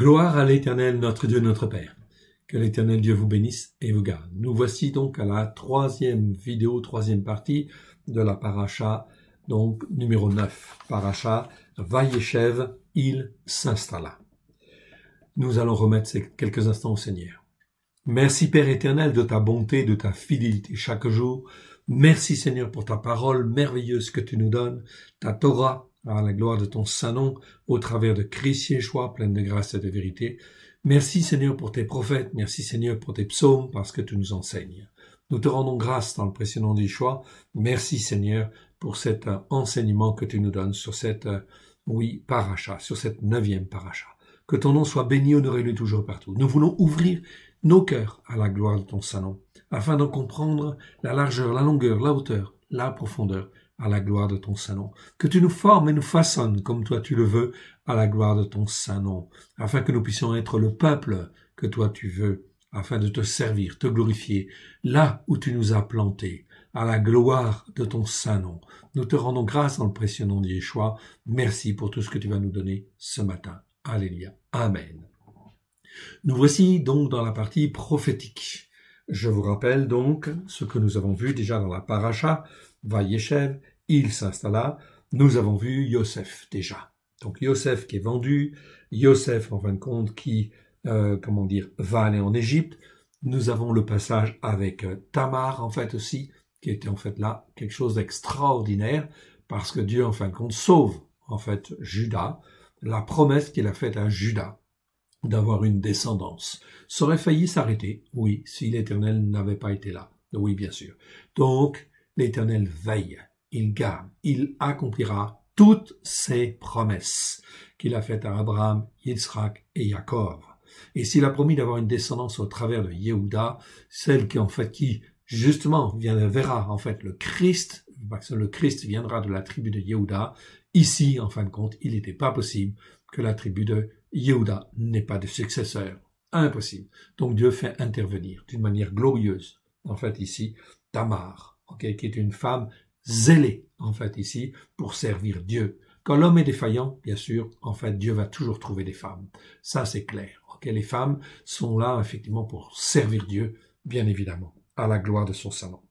Gloire à l'Éternel, notre Dieu, notre Père. Que l'Éternel Dieu vous bénisse et vous garde. Nous voici donc à la troisième partie de la paracha, donc numéro 9. Paracha Vayeshev, il s'installa. Nous allons remettre ces quelques instants au Seigneur. Merci Père éternel de ta bonté, de ta fidélité chaque jour. Merci Seigneur pour ta parole merveilleuse que tu nous donnes, ta Torah, à la gloire de ton saint nom, au travers de Christ Yeshua, pleine de grâce et de vérité. Merci Seigneur pour tes prophètes, merci Seigneur pour tes psaumes, parce que tu nous enseignes. Nous te rendons grâce dans le précieux nom d'Yeshua. Merci Seigneur pour cet enseignement que tu nous donnes sur cette, paracha, sur cette 9e paracha. Que ton nom soit béni, honoré-le toujours partout. Nous voulons ouvrir nos cœurs à la gloire de ton saint nom, afin de comprendre la largeur, la longueur, la hauteur, la profondeur, à la gloire de ton saint nom. Que tu nous formes et nous façonnes comme toi tu le veux, à la gloire de ton saint nom, afin que nous puissions être le peuple que toi tu veux, afin de te servir, te glorifier, là où tu nous as plantés, à la gloire de ton saint nom. Nous te rendons grâce dans le précieux nom de Yeshua. Merci pour tout ce que tu vas nous donner ce matin. Alléluia. Amen. Nous voici donc dans la partie prophétique. Je vous rappelle donc ce que nous avons vu déjà dans la paracha, Vayeshev, il s'installa. Nous avons vu Yosef déjà. Donc Yosef qui est vendu, Yosef en fin de compte qui, va aller en Égypte. Nous avons le passage avec Tamar en fait aussi, qui était en fait là quelque chose d'extraordinaire, parce que Dieu en fin de compte sauve en fait Juda, la promesse qu'il a faite à Juda d'avoir une descendance. Ça aurait failli s'arrêter, oui, si l'Éternel n'avait pas été là. Oui, bien sûr. Donc, l'Éternel veille, il garde, il accomplira toutes ses promesses qu'il a faites à Abraham, Yitzhak et Yaakov. Et s'il a promis d'avoir une descendance au travers de Yehuda, celle qui justement verra en fait le Christ, parce que le Christ viendra de la tribu de Yehuda. Ici, en fin de compte, il n'était pas possible que la tribu de Yehuda n'ait pas de successeur. Impossible. Donc Dieu fait intervenir d'une manière glorieuse, en fait ici, Tamar, qui est une femme zélée, en fait ici, pour servir Dieu. Quand l'homme est défaillant, bien sûr, en fait, Dieu va toujours trouver des femmes. Ça, c'est clair. Les femmes sont là, effectivement, pour servir Dieu, bien évidemment, à la gloire de son saint nom.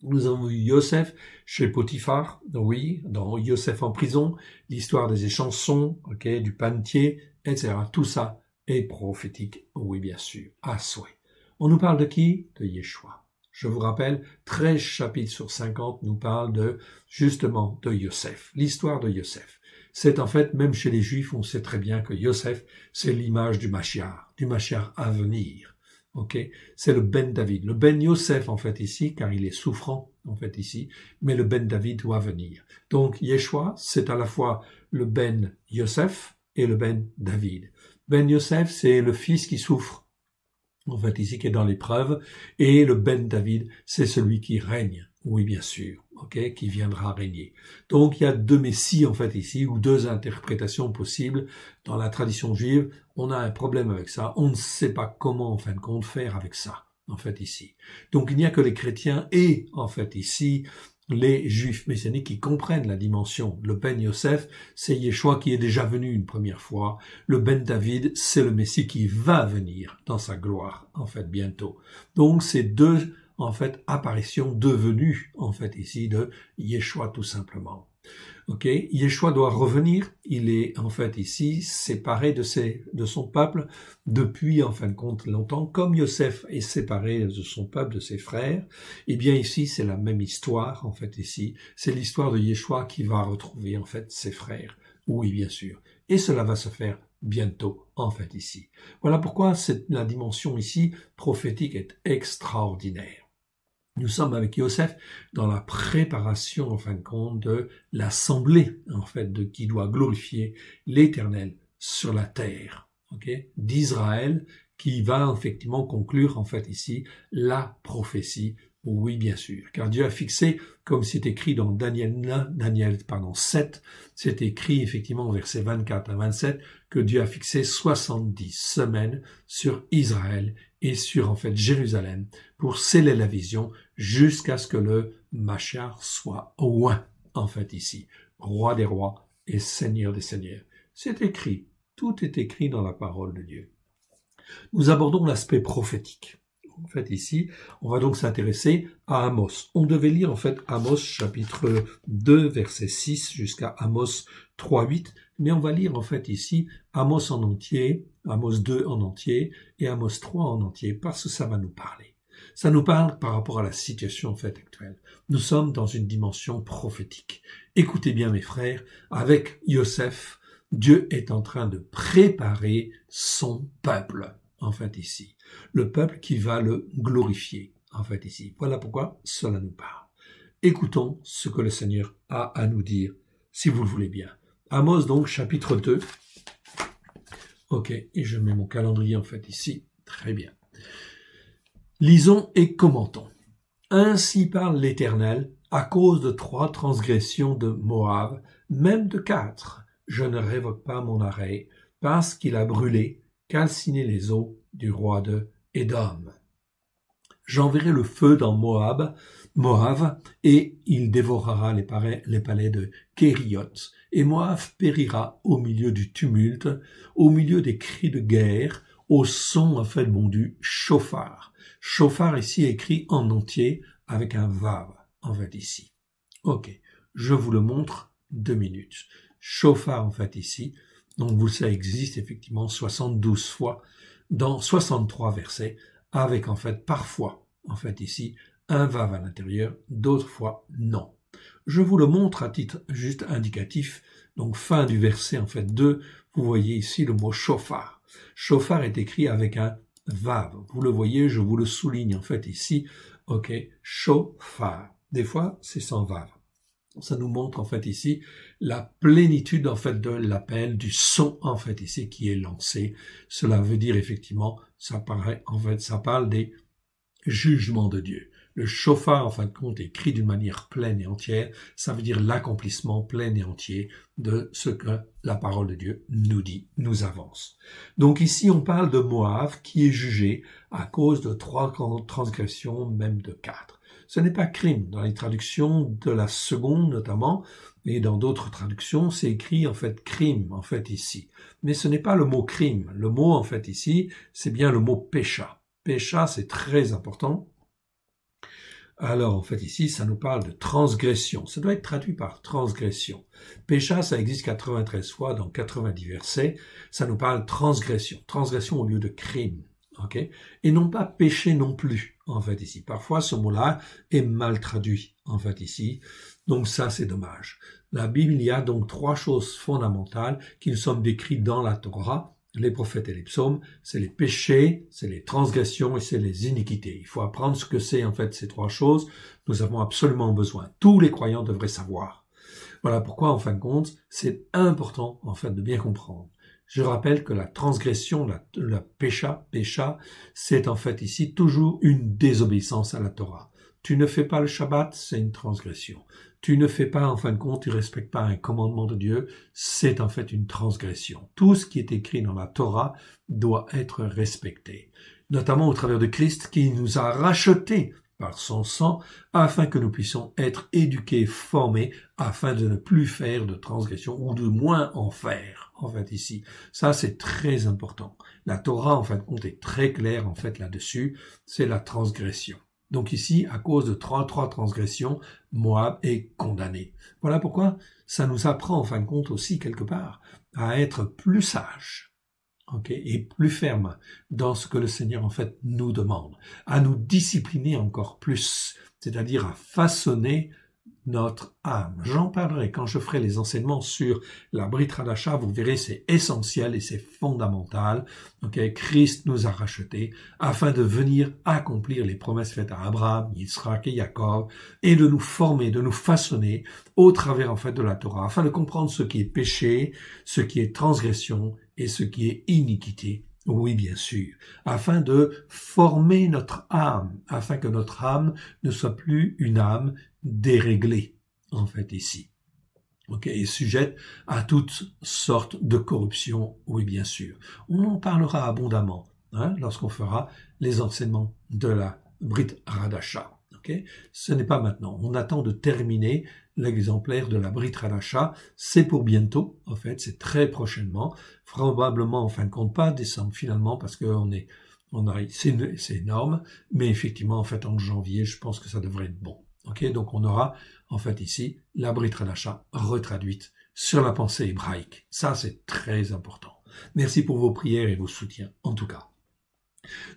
Nous avons vu Yosef chez Potiphar, oui, dans Yosef en prison, l'histoire des échansons, du panetier, etc. Tout ça est prophétique, oui, bien sûr, à souhait. On nous parle de qui? De Yeshua. Je vous rappelle, 13 chapitres sur 50 nous parlent justement de Yosef, l'histoire de Yosef. C'est en fait, même chez les Juifs, on sait très bien que Yosef, c'est l'image du Mashiach à venir. C'est le Ben David. Le Ben Yosef, en fait, ici, car il est souffrant, en fait, ici, mais le Ben David doit venir. Donc, Yeshua, c'est à la fois le Ben Yosef et le Ben David. Ben Yosef, c'est le fils qui souffre, en fait, ici, qui est dans l'épreuve, et le Ben David, c'est celui qui règne. Oui, bien sûr, qui viendra régner. Donc, il y a deux messies, en fait, ici, ou deux interprétations possibles. Dans la tradition juive, on a un problème avec ça. On ne sait pas comment, en fin de compte, faire avec ça, en fait, ici. Donc, il n'y a que les chrétiens et, en fait, ici, les juifs messianiques qui comprennent la dimension. Le Ben Yosef, c'est Yeshua qui est déjà venu une première fois. Le Ben David, c'est le Messie qui va venir dans sa gloire, en fait, bientôt. Donc, c'est deux en fait, apparition devenue, en fait, ici, de Yeshua, tout simplement. Yeshua doit revenir. Il est, en fait, ici, séparé de son peuple depuis, en fin de compte, longtemps. Comme Yosef est séparé de son peuple, de ses frères, eh bien, ici, c'est la même histoire, en fait, ici. C'est l'histoire de Yeshua qui va retrouver, en fait, ses frères. Oui, bien sûr. Et cela va se faire bientôt, en fait, ici. Voilà pourquoi la dimension ici, prophétique, est extraordinaire. Nous sommes avec Yosef dans la préparation, en fin de compte, de l'assemblée, en fait, qui doit glorifier l'Éternel sur la terre, d'Israël, qui va effectivement conclure, en fait, ici, la prophétie. Oui, bien sûr, car Dieu a fixé, comme c'est écrit dans Daniel 7, c'est écrit effectivement au verset 24 à 27, que Dieu a fixé 70 semaines sur Israël et sur en fait Jérusalem pour sceller la vision jusqu'à ce que le Mashiach soit oint, en fait ici, roi des rois et seigneur des seigneurs. C'est écrit Tout est écrit dans la parole de Dieu. Nous abordons l'aspect prophétique. En fait, ici, on va donc s'intéresser à Amos. On devait lire, en fait, Amos chapitre 2, verset 6 jusqu'à Amos 3, 8. Mais on va lire, en fait, ici, Amos en entier, Amos 2 en entier et Amos 3 en entier, parce que ça va nous parler. Ça nous parle par rapport à la situation, en fait, actuelle. Nous sommes dans une dimension prophétique. Écoutez bien, mes frères, avec Yosef, Dieu est en train de préparer son peuple. En fait, ici. Le peuple qui va le glorifier, en fait, ici. Voilà pourquoi cela nous parle. Écoutons ce que le Seigneur a à nous dire, si vous le voulez bien. Amos, donc, chapitre 2. Ok, et je mets mon calendrier, en fait, ici. Très bien. Lisons et commentons. Ainsi parle l'Éternel, à cause de 3 transgressions de Moab, même de 4, je ne révoque pas mon arrêt, parce qu'il a brûlé, calciné les eaux du roi de Édom. J'enverrai le feu dans Moab, et il dévorera les palais de Kérioth, et Moab périra au milieu du tumulte, au milieu des cris de guerre, au son en fait bon du chauffard. Chauffard ici écrit en entier avec un vav, en fait ici. Ok, je vous le montre 2 minutes. Chauffard en fait ici, donc vous savez, existe effectivement 72 fois dans 63 versets, avec en fait parfois, en fait ici, un vav à l'intérieur, d'autres fois non. Je vous le montre à titre juste indicatif, donc fin du verset en fait 2, vous voyez ici le mot chauffard. Chauffard est écrit avec un vav, vous le voyez, je vous le souligne en fait ici, ok, chauffard. Des fois c'est sans vav. Ça nous montre en fait ici la plénitude en fait de l'appel, du son en fait ici qui est lancé. Cela veut dire effectivement, ça parle des jugements de Dieu. Le chauffard en fin de compte est écrit d'une manière pleine et entière. Ça veut dire l'accomplissement plein et entier de ce que la parole de Dieu nous dit, nous avance. Donc ici on parle de Moab qui est jugé à cause de 3 transgressions, même de 4. Ce n'est pas crime. Dans les traductions de la seconde notamment, et dans d'autres traductions, c'est écrit en fait crime, en fait ici. Mais ce n'est pas le mot crime. Le mot en fait ici, c'est bien le mot pécha. Pécha, c'est très important. Alors en fait ici, ça nous parle de transgression. Ça doit être traduit par transgression. Pécha, ça existe 93 fois dans 90 versets. Ça nous parle transgression. Transgression au lieu de crime. Okay, et non pas péché non plus, en fait, ici. Parfois, ce mot-là est mal traduit, en fait, ici. Donc ça, c'est dommage. La Bible, il y a donc 3 choses fondamentales qui nous sont décrites dans la Torah, les prophètes et les psaumes. C'est les péchés, c'est les transgressions et c'est les iniquités. Il faut apprendre ce que c'est, en fait, ces 3 choses. Nous avons absolument besoin. Tous les croyants devraient savoir. Voilà pourquoi, en fin de compte, c'est important, en fait, de bien comprendre. Je rappelle que la transgression, la pécha, c'est en fait ici toujours une désobéissance à la Torah. Tu ne fais pas le Shabbat, c'est une transgression. Tu ne fais pas, en fin de compte, tu ne respectes pas un commandement de Dieu, c'est en fait une transgression. Tout ce qui est écrit dans la Torah doit être respecté, notamment au travers de Christ qui nous a rachetés par son sang, afin que nous puissions être éduqués, formés, afin de ne plus faire de transgression, ou de moins en faire, en fait, ici. Ça, c'est très important. La Torah, en fin de compte, est très claire, en fait, là-dessus, c'est la transgression. Donc ici, à cause de 3 transgressions, Moab est condamné. Voilà pourquoi ça nous apprend, en fin de compte, aussi, quelque part, à être plus sages. Okay, et plus ferme dans ce que le Seigneur en fait nous demande, à nous discipliner encore plus, c'est-à-dire à façonner notre âme. J'en parlerai quand je ferai les enseignements sur la Brit Hadasha, vous verrez c'est essentiel et c'est fondamental. Okay, Christ nous a rachetés afin de venir accomplir les promesses faites à Abraham, Yitzhak et Jacob et de nous former, de nous façonner au travers en fait de la Torah afin de comprendre ce qui est péché, ce qui est transgression et ce qui est iniquité, oui bien sûr, afin de former notre âme, afin que notre âme ne soit plus une âme déréglée, en fait ici, et sujette à toutes sortes de corruption, oui bien sûr. On en parlera abondamment lorsqu'on fera les enseignements de la Brit Hadasha. Ok, ce n'est pas maintenant. On attend de terminer l'exemplaire de la Brit Hadasha. C'est pour bientôt, en fait, c'est très prochainement. Probablement, en fin de compte, pas décembre finalement, parce que c'est énorme. Mais effectivement, en fait, en janvier, je pense que ça devrait être bon. Ok, donc on aura, en fait, ici, la Brit Hadasha retraduite sur la pensée hébraïque. Ça, c'est très important. Merci pour vos prières et vos soutiens, en tout cas.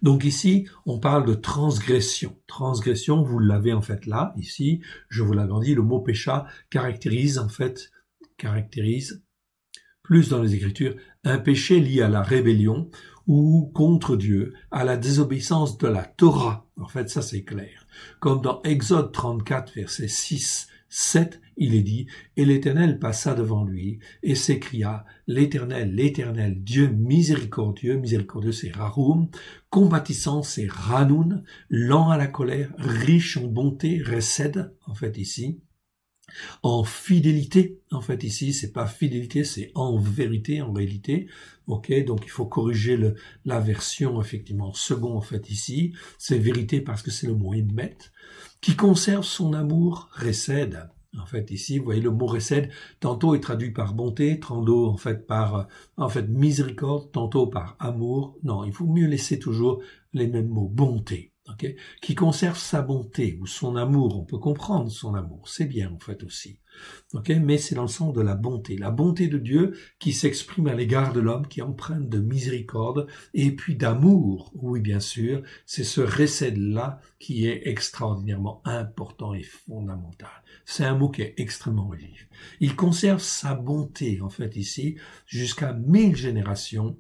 Donc ici, on parle de transgression. Transgression, vous l'avez en fait là, ici, je vous l'agrandis, le mot pécha caractérise plus dans les Écritures, un péché lié à la rébellion ou contre Dieu, à la désobéissance de la Torah. En fait, ça c'est clair. Comme dans Exode 34, versets 6, 7, il est dit, « Et l'Éternel passa devant lui et s'écria, l'Éternel, l'Éternel, Dieu miséricordieux c'est Raroum, compatissant c'est Ranoun, lent à la colère, riche en bonté, Resed, en fait ici, en fidélité, en fait ici, c'est pas fidélité, c'est en vérité, en réalité, ok, donc il faut corriger la version, effectivement, second, en fait ici, c'est vérité parce que c'est le mot Himmet, qui conserve son amour, Resed. En fait, ici, vous voyez le mot Resed, tantôt est traduit par bonté, tantôt en fait par miséricorde, tantôt par amour. Non, il faut mieux laisser toujours les mêmes mots, bonté. Okay, qui conserve sa bonté ou son amour, on peut comprendre son amour, c'est bien en fait aussi. Okay, mais c'est dans le sens de la bonté de Dieu qui s'exprime à l'égard de l'homme, qui est empreinte de miséricorde et puis d'amour. Oui, bien sûr, c'est ce recède-là qui est extraordinairement important et fondamental. C'est un mot qui est extrêmement religieux. Il conserve sa bonté en fait ici jusqu'à 1000 générations,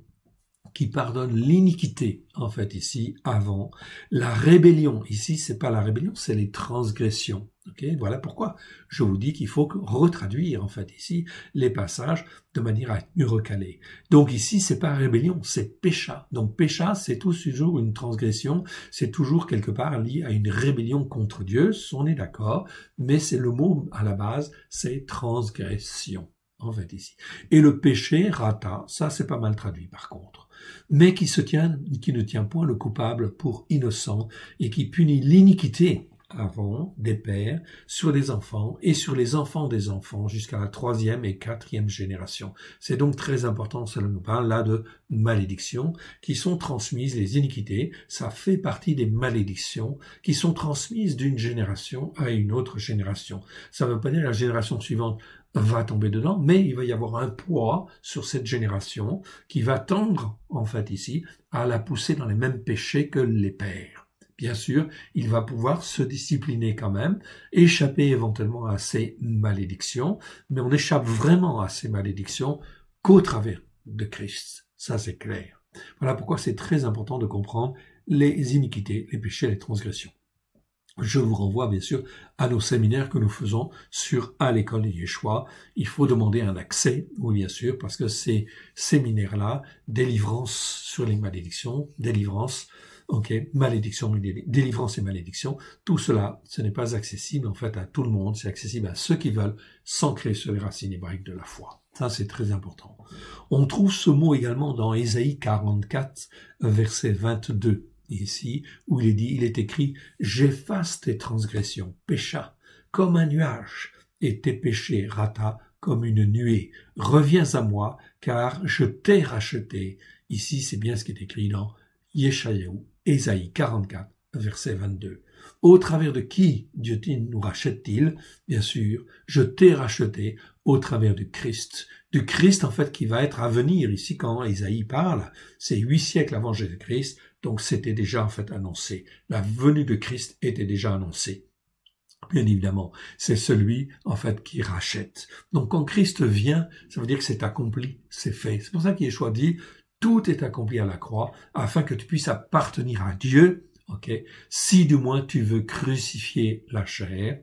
qui pardonne l'iniquité, en fait, ici, avant. La rébellion, ici, c'est pas la rébellion, c'est les transgressions. Ok, voilà pourquoi je vous dis qu'il faut retraduire, en fait, ici, les passages de manière à être mieux recalés. Donc ici, c'est pas rébellion, c'est pécha. Donc pécha, c'est toujours une transgression, c'est toujours quelque part lié à une rébellion contre Dieu, on est d'accord, mais c'est le mot à la base, c'est transgression. En fait, ici. Et le péché, rata, ça c'est pas mal traduit par contre, mais qui ne tient point le coupable pour innocent et qui punit l'iniquité avant des pères sur les enfants et sur les enfants des enfants jusqu'à la 3e et 4e génération. C'est donc très important, cela nous parle là de malédictions qui sont transmises, les iniquités, ça fait partie des malédictions qui sont transmises d'une génération à une autre génération. Ça ne veut pas dire que la génération suivante va tomber dedans, mais il va y avoir un poids sur cette génération qui va tendre, en fait ici, à la pousser dans les mêmes péchés que les pères. Bien sûr, il va pouvoir se discipliner quand même, échapper éventuellement à ces malédictions, mais on échappe vraiment à ces malédictions qu'au travers de Christ. Ça, c'est clair. Voilà pourquoi c'est très important de comprendre les iniquités, les péchés, les transgressions. Je vous renvoie bien sûr à nos séminaires que nous faisons à l'école de Yeshua. Il faut demander un accès, oui bien sûr, parce que ces séminaires-là, délivrance sur les malédictions, délivrance, malédiction, délivrance et malédiction, tout cela, ce n'est pas accessible en fait à tout le monde, c'est accessible à ceux qui veulent s'ancrer sur les racines hébraïques de la foi. Ça, c'est très important. On trouve ce mot également dans Ésaïe 44, verset 22. Ici, où il est écrit « J'efface tes transgressions, pécha, comme un nuage, et tes péchés, rata, comme une nuée. Reviens à moi, car je t'ai racheté. » Ici, c'est bien ce qui est écrit dans Yeshayahu, Ésaïe 44, verset 22. Au travers de qui Dieu nous rachète-t-il? Bien sûr, je t'ai racheté au travers du Christ. Du Christ, en fait, qui va être à venir. Ici, quand Ésaïe parle, c'est 8 siècles avant Jésus-Christ, donc c'était déjà, en fait, annoncé. La venue de Christ était déjà annoncée. Bien évidemment, c'est celui, en fait, qui rachète. Donc, quand Christ vient, ça veut dire que c'est accompli, c'est fait. C'est pour ça qu'il Yeshua dit, tout est accompli à la croix, afin que tu puisses appartenir à Dieu, si du moins tu veux crucifier la chair,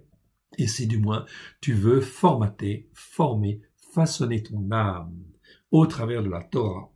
et si du moins tu veux former, façonner ton âme au travers de la Torah.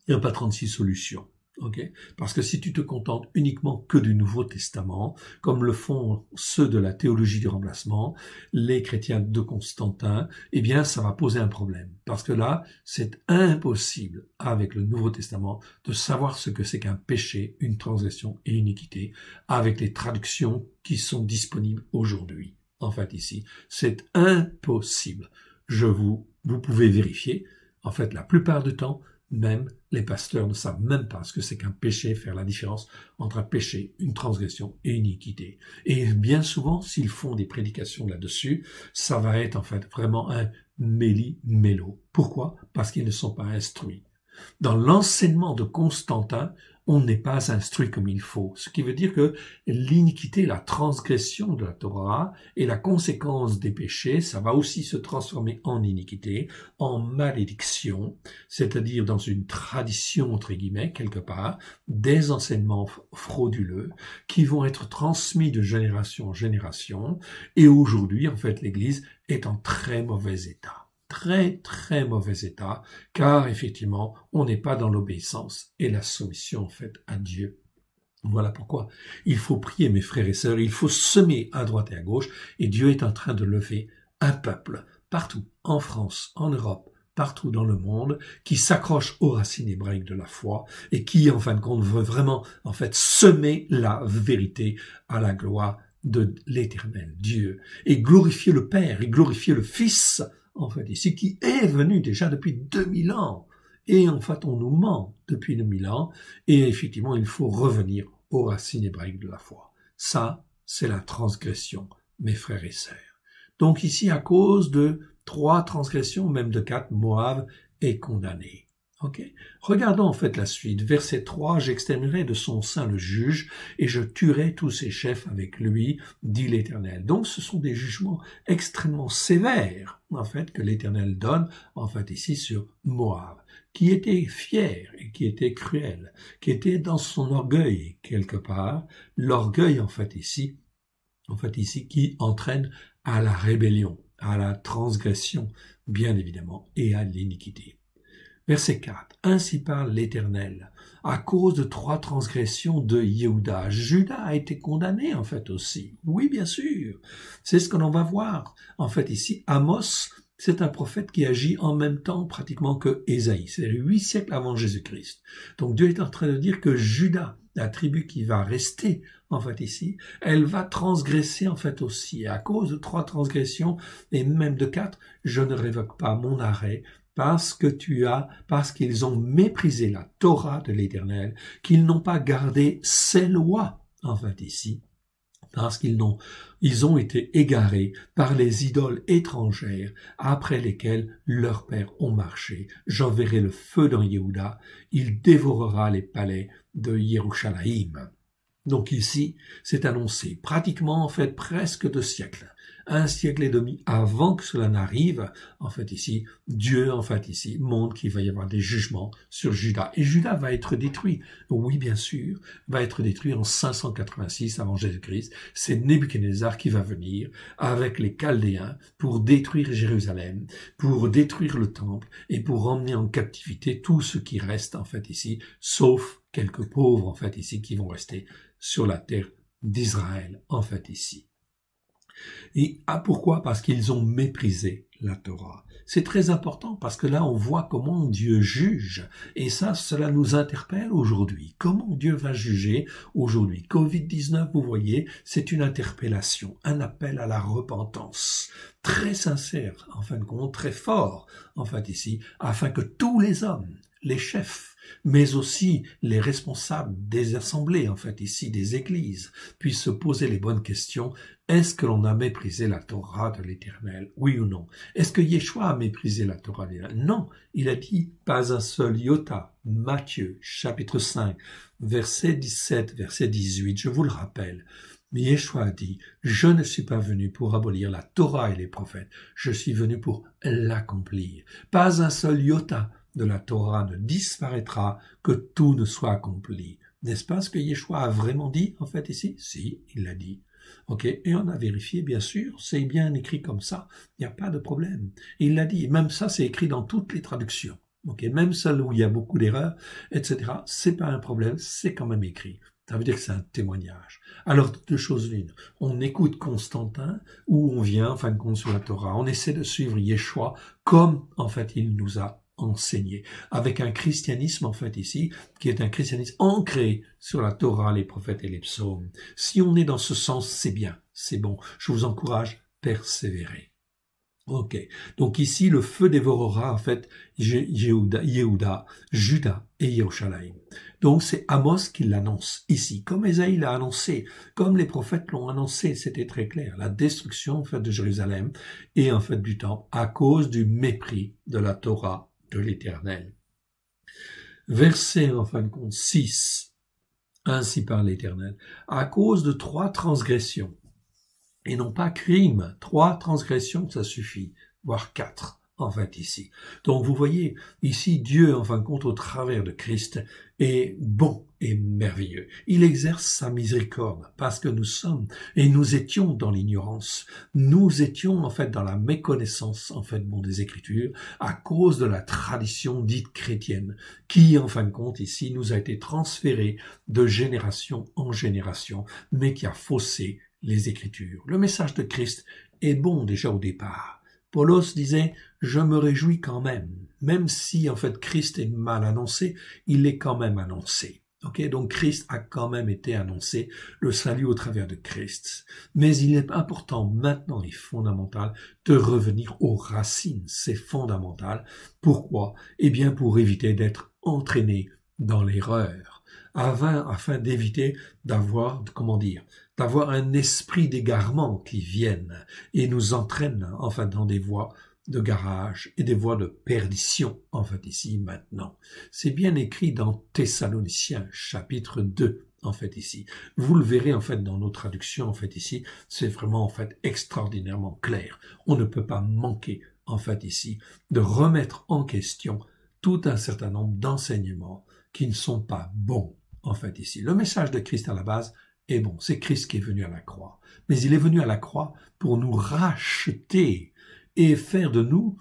Il n'y a pas 36 solutions. Okay. Parce que si tu te contentes uniquement que du Nouveau Testament, comme le font ceux de la théologie du remplacement, les chrétiens de Constantin, eh bien, ça va poser un problème. Parce que là, c'est impossible, avec le Nouveau Testament, de savoir ce que c'est qu'un péché, une transgression et une iniquité, avec les traductions qui sont disponibles aujourd'hui. En fait, ici, c'est impossible. Vous pouvez vérifier. En fait, la plupart du temps, même les pasteurs ne savent même pas ce que c'est qu'un péché, faire la différence entre un péché, une transgression et une iniquité. Et bien souvent, s'ils font des prédications là-dessus, ça va être en fait vraiment un méli-mélo. Pourquoi? Parce qu'ils ne sont pas instruits. Dans l'enseignement de Constantin, on n'est pas instruit comme il faut. Ce qui veut dire que l'iniquité, la transgression de la Torah et la conséquence des péchés, ça va aussi se transformer en iniquité, en malédiction, c'est-à-dire dans une tradition, entre guillemets, quelque part, des enseignements frauduleux qui vont être transmis de génération en génération. Et aujourd'hui, en fait, l'Église est en très mauvais état. Très mauvais état, car effectivement, on n'est pas dans l'obéissance et la soumission en fait à Dieu. Voilà pourquoi il faut prier, mes frères et sœurs, il faut semer à droite et à gauche, et Dieu est en train de lever un peuple partout, en France, en Europe, partout dans le monde, qui s'accroche aux racines hébraïques de la foi et qui, en fin de compte, veut vraiment en fait semer la vérité à la gloire de l'Éternel Dieu, et glorifier le Père et glorifier le Fils, en fait, ici, qui est venu déjà depuis 2000 ans. Et en fait, on nous ment depuis 2000 ans. Et effectivement, il faut revenir aux racines hébraïques de la foi. Ça, c'est la transgression, mes frères et sœurs. Donc ici, à cause de 3 transgressions, même de 4, Moab est condamné. Okay. Regardons en fait la suite. Verset 3, « J'exterminerai de son sein le juge, et je tuerai tous ses chefs avec lui, dit l'Éternel. » Donc ce sont des jugements extrêmement sévères, en fait, que l'Éternel donne, en fait, ici sur Moab, qui était fier et qui était cruel, qui était dans son orgueil, quelque part. L'orgueil, en fait, ici, qui entraîne à la rébellion, à la transgression, bien évidemment, et à l'iniquité. Verset 4. « Ainsi parle l'Éternel, à cause de 3 transgressions de Yehuda. » Juda a été condamné, en fait, aussi. Oui, bien sûr. C'est ce que l'on va voir. En fait, ici, Amos, c'est un prophète qui agit en même temps, pratiquement, que Ésaïe. C'est 8 siècles avant Jésus-Christ. Donc, Dieu est en train de dire que Juda, la tribu qui va rester, en fait, ici, elle va transgresser, en fait, aussi. Et à cause de 3 transgressions, et même de 4, je ne révoque pas mon arrêt, parce qu'ils ont méprisé la Torah de l'Éternel, qu'ils n'ont pas gardé ses lois, en fait ici, parce qu'ils ont été égarés par les idoles étrangères après lesquelles leurs pères ont marché. J'enverrai le feu dans Yehuda, il dévorera les palais de Yerushalayim. Donc ici, c'est annoncé pratiquement, en fait, presque 2 siècles. 1 siècle et demi avant que cela n'arrive, en fait ici, Dieu, en fait ici, montre qu'il va y avoir des jugements sur Juda. Et Juda va être détruit. Oui, bien sûr, va être détruit en 586 avant Jésus-Christ. C'est Nebuchadnezzar qui va venir avec les Chaldéens pour détruire Jérusalem, pour détruire le temple et pour emmener en captivité tout ce qui reste, en fait ici, sauf quelques pauvres, en fait ici, qui vont rester sur la terre d'Israël, en fait ici. Et pourquoi? Parce qu'ils ont méprisé la Torah. C'est très important parce que là, on voit comment Dieu juge. Et ça, cela nous interpelle aujourd'hui. Comment Dieu va juger aujourd'hui? Covid-19, vous voyez, c'est une interpellation, un appel à la repentance. Très sincère, en fin de compte, très fort, en fait, ici, afin que tous les hommes, les chefs, mais aussi les responsables des assemblées, en fait, ici, des églises, puissent se poser les bonnes questions. Est-ce que l'on a méprisé la Torah de l'Éternel? Oui ou non? Est-ce que Yeshua a méprisé la Torah de l'Éternel? Non, il a dit pas un seul iota. Matthieu, chapitre 5, verset 17, verset 18, je vous le rappelle. Mais Yeshua a dit, je ne suis pas venu pour abolir la Torah et les prophètes, je suis venu pour l'accomplir. Pas un seul iota de la Torah ne disparaîtra, que tout ne soit accompli. N'est-ce pas ce que Yeshua a vraiment dit, en fait, ici? Si, il l'a dit. Ok, et on a vérifié, bien sûr, c'est bien écrit comme ça, il n'y a pas de problème. Et il l'a dit, et même ça, c'est écrit dans toutes les traductions. Ok, même celle où il y a beaucoup d'erreurs, etc. C'est pas un problème, c'est quand même écrit. Ça veut dire que c'est un témoignage. Alors, deux choses l'une. On écoute Constantin, ou on vient, en fin de compte, sur la Torah. On essaie de suivre Yeshua comme, en fait, il nous a enseigné. Avec un christianisme, en fait, ici, qui est un christianisme ancré sur la Torah, les prophètes et les psaumes. Si on est dans ce sens, c'est bien, c'est bon. Je vous encourage, persévérer. Ok, donc ici le feu dévorera en fait Yehuda, Juda et Yerushalayim. Donc c'est Amos qui l'annonce ici, comme Ésaïe l'a annoncé, comme les prophètes l'ont annoncé, c'était très clair, la destruction en fait de Jérusalem et en fait du temple à cause du mépris de la Torah de l'Éternel. Verset en fin de compte 6, ainsi parle l'Éternel, à cause de 3 transgressions. Et non pas crime. 3 transgressions, ça suffit, voire 4, en fait, ici. Donc, vous voyez, ici, Dieu, en fin de compte, au travers de Christ, est bon et merveilleux. Il exerce sa miséricorde, parce que nous sommes, et nous étions dans l'ignorance. Nous étions, en fait, dans la méconnaissance, en fait, bon, des Écritures, à cause de la tradition dite chrétienne, qui, en fin de compte, ici, nous a été transférée de génération en génération, mais qui a faussé les Écritures. Le message de Christ est bon déjà au départ. Paulos disait « Je me réjouis quand même si en fait Christ est mal annoncé, il est quand même annoncé. » Okay, donc Christ a quand même été annoncé, le salut au travers de Christ. Mais il est important maintenant et fondamental de revenir aux racines. C'est fondamental. Pourquoi? Eh bien pour éviter d'être entraîné dans l'erreur. Afin d'éviter d'avoir, d'avoir un esprit d'égarement qui vienne et nous entraîne, enfin, dans des voies de garage et des voies de perdition, en fait, ici, maintenant. C'est bien écrit dans Thessaloniciens, chapitre 2, en fait, ici. Vous le verrez, en fait, dans nos traductions, en fait, ici. C'est vraiment, en fait, extraordinairement clair. On ne peut pas manquer, en fait, ici, de remettre en question tout un certain nombre d'enseignements qui ne sont pas bons, en fait, ici. Le message de Christ à la base est bon. C'est Christ qui est venu à la croix. Mais il est venu à la croix pour nous racheter et faire de nous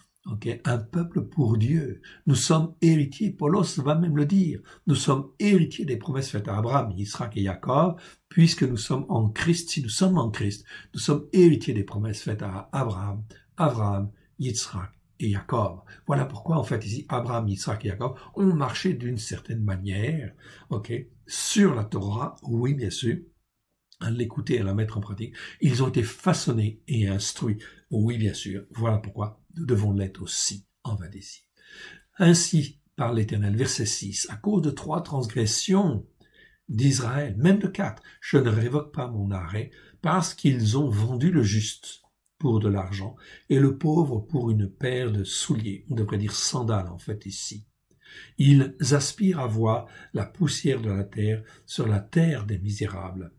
un peuple pour Dieu. Nous sommes héritiers, Paulos va même le dire, nous sommes héritiers des promesses faites à Abraham, Isaac et Jacob, puisque nous sommes en Christ. Si nous sommes en Christ, nous sommes héritiers des promesses faites à Abraham, Yitzhak et Jacob. Voilà pourquoi, en fait, ici, Abraham, Isaac et Jacob ont marché d'une certaine manière, sur la Torah, oui, bien sûr, à l'écouter et à la mettre en pratique. Ils ont été façonnés et instruits, oui, bien sûr. Voilà pourquoi nous devons l'être aussi, en fait, ici. Ainsi, par l'Éternel, verset 6, à cause de 3 transgressions d'Israël, même de 4, je ne révoque pas mon arrêt, parce qu'ils ont vendu le juste pour de l'argent, et le pauvre pour une paire de souliers, on devrait dire sandales en fait ici. Ils aspirent à voir la poussière de la terre sur la terre des misérables.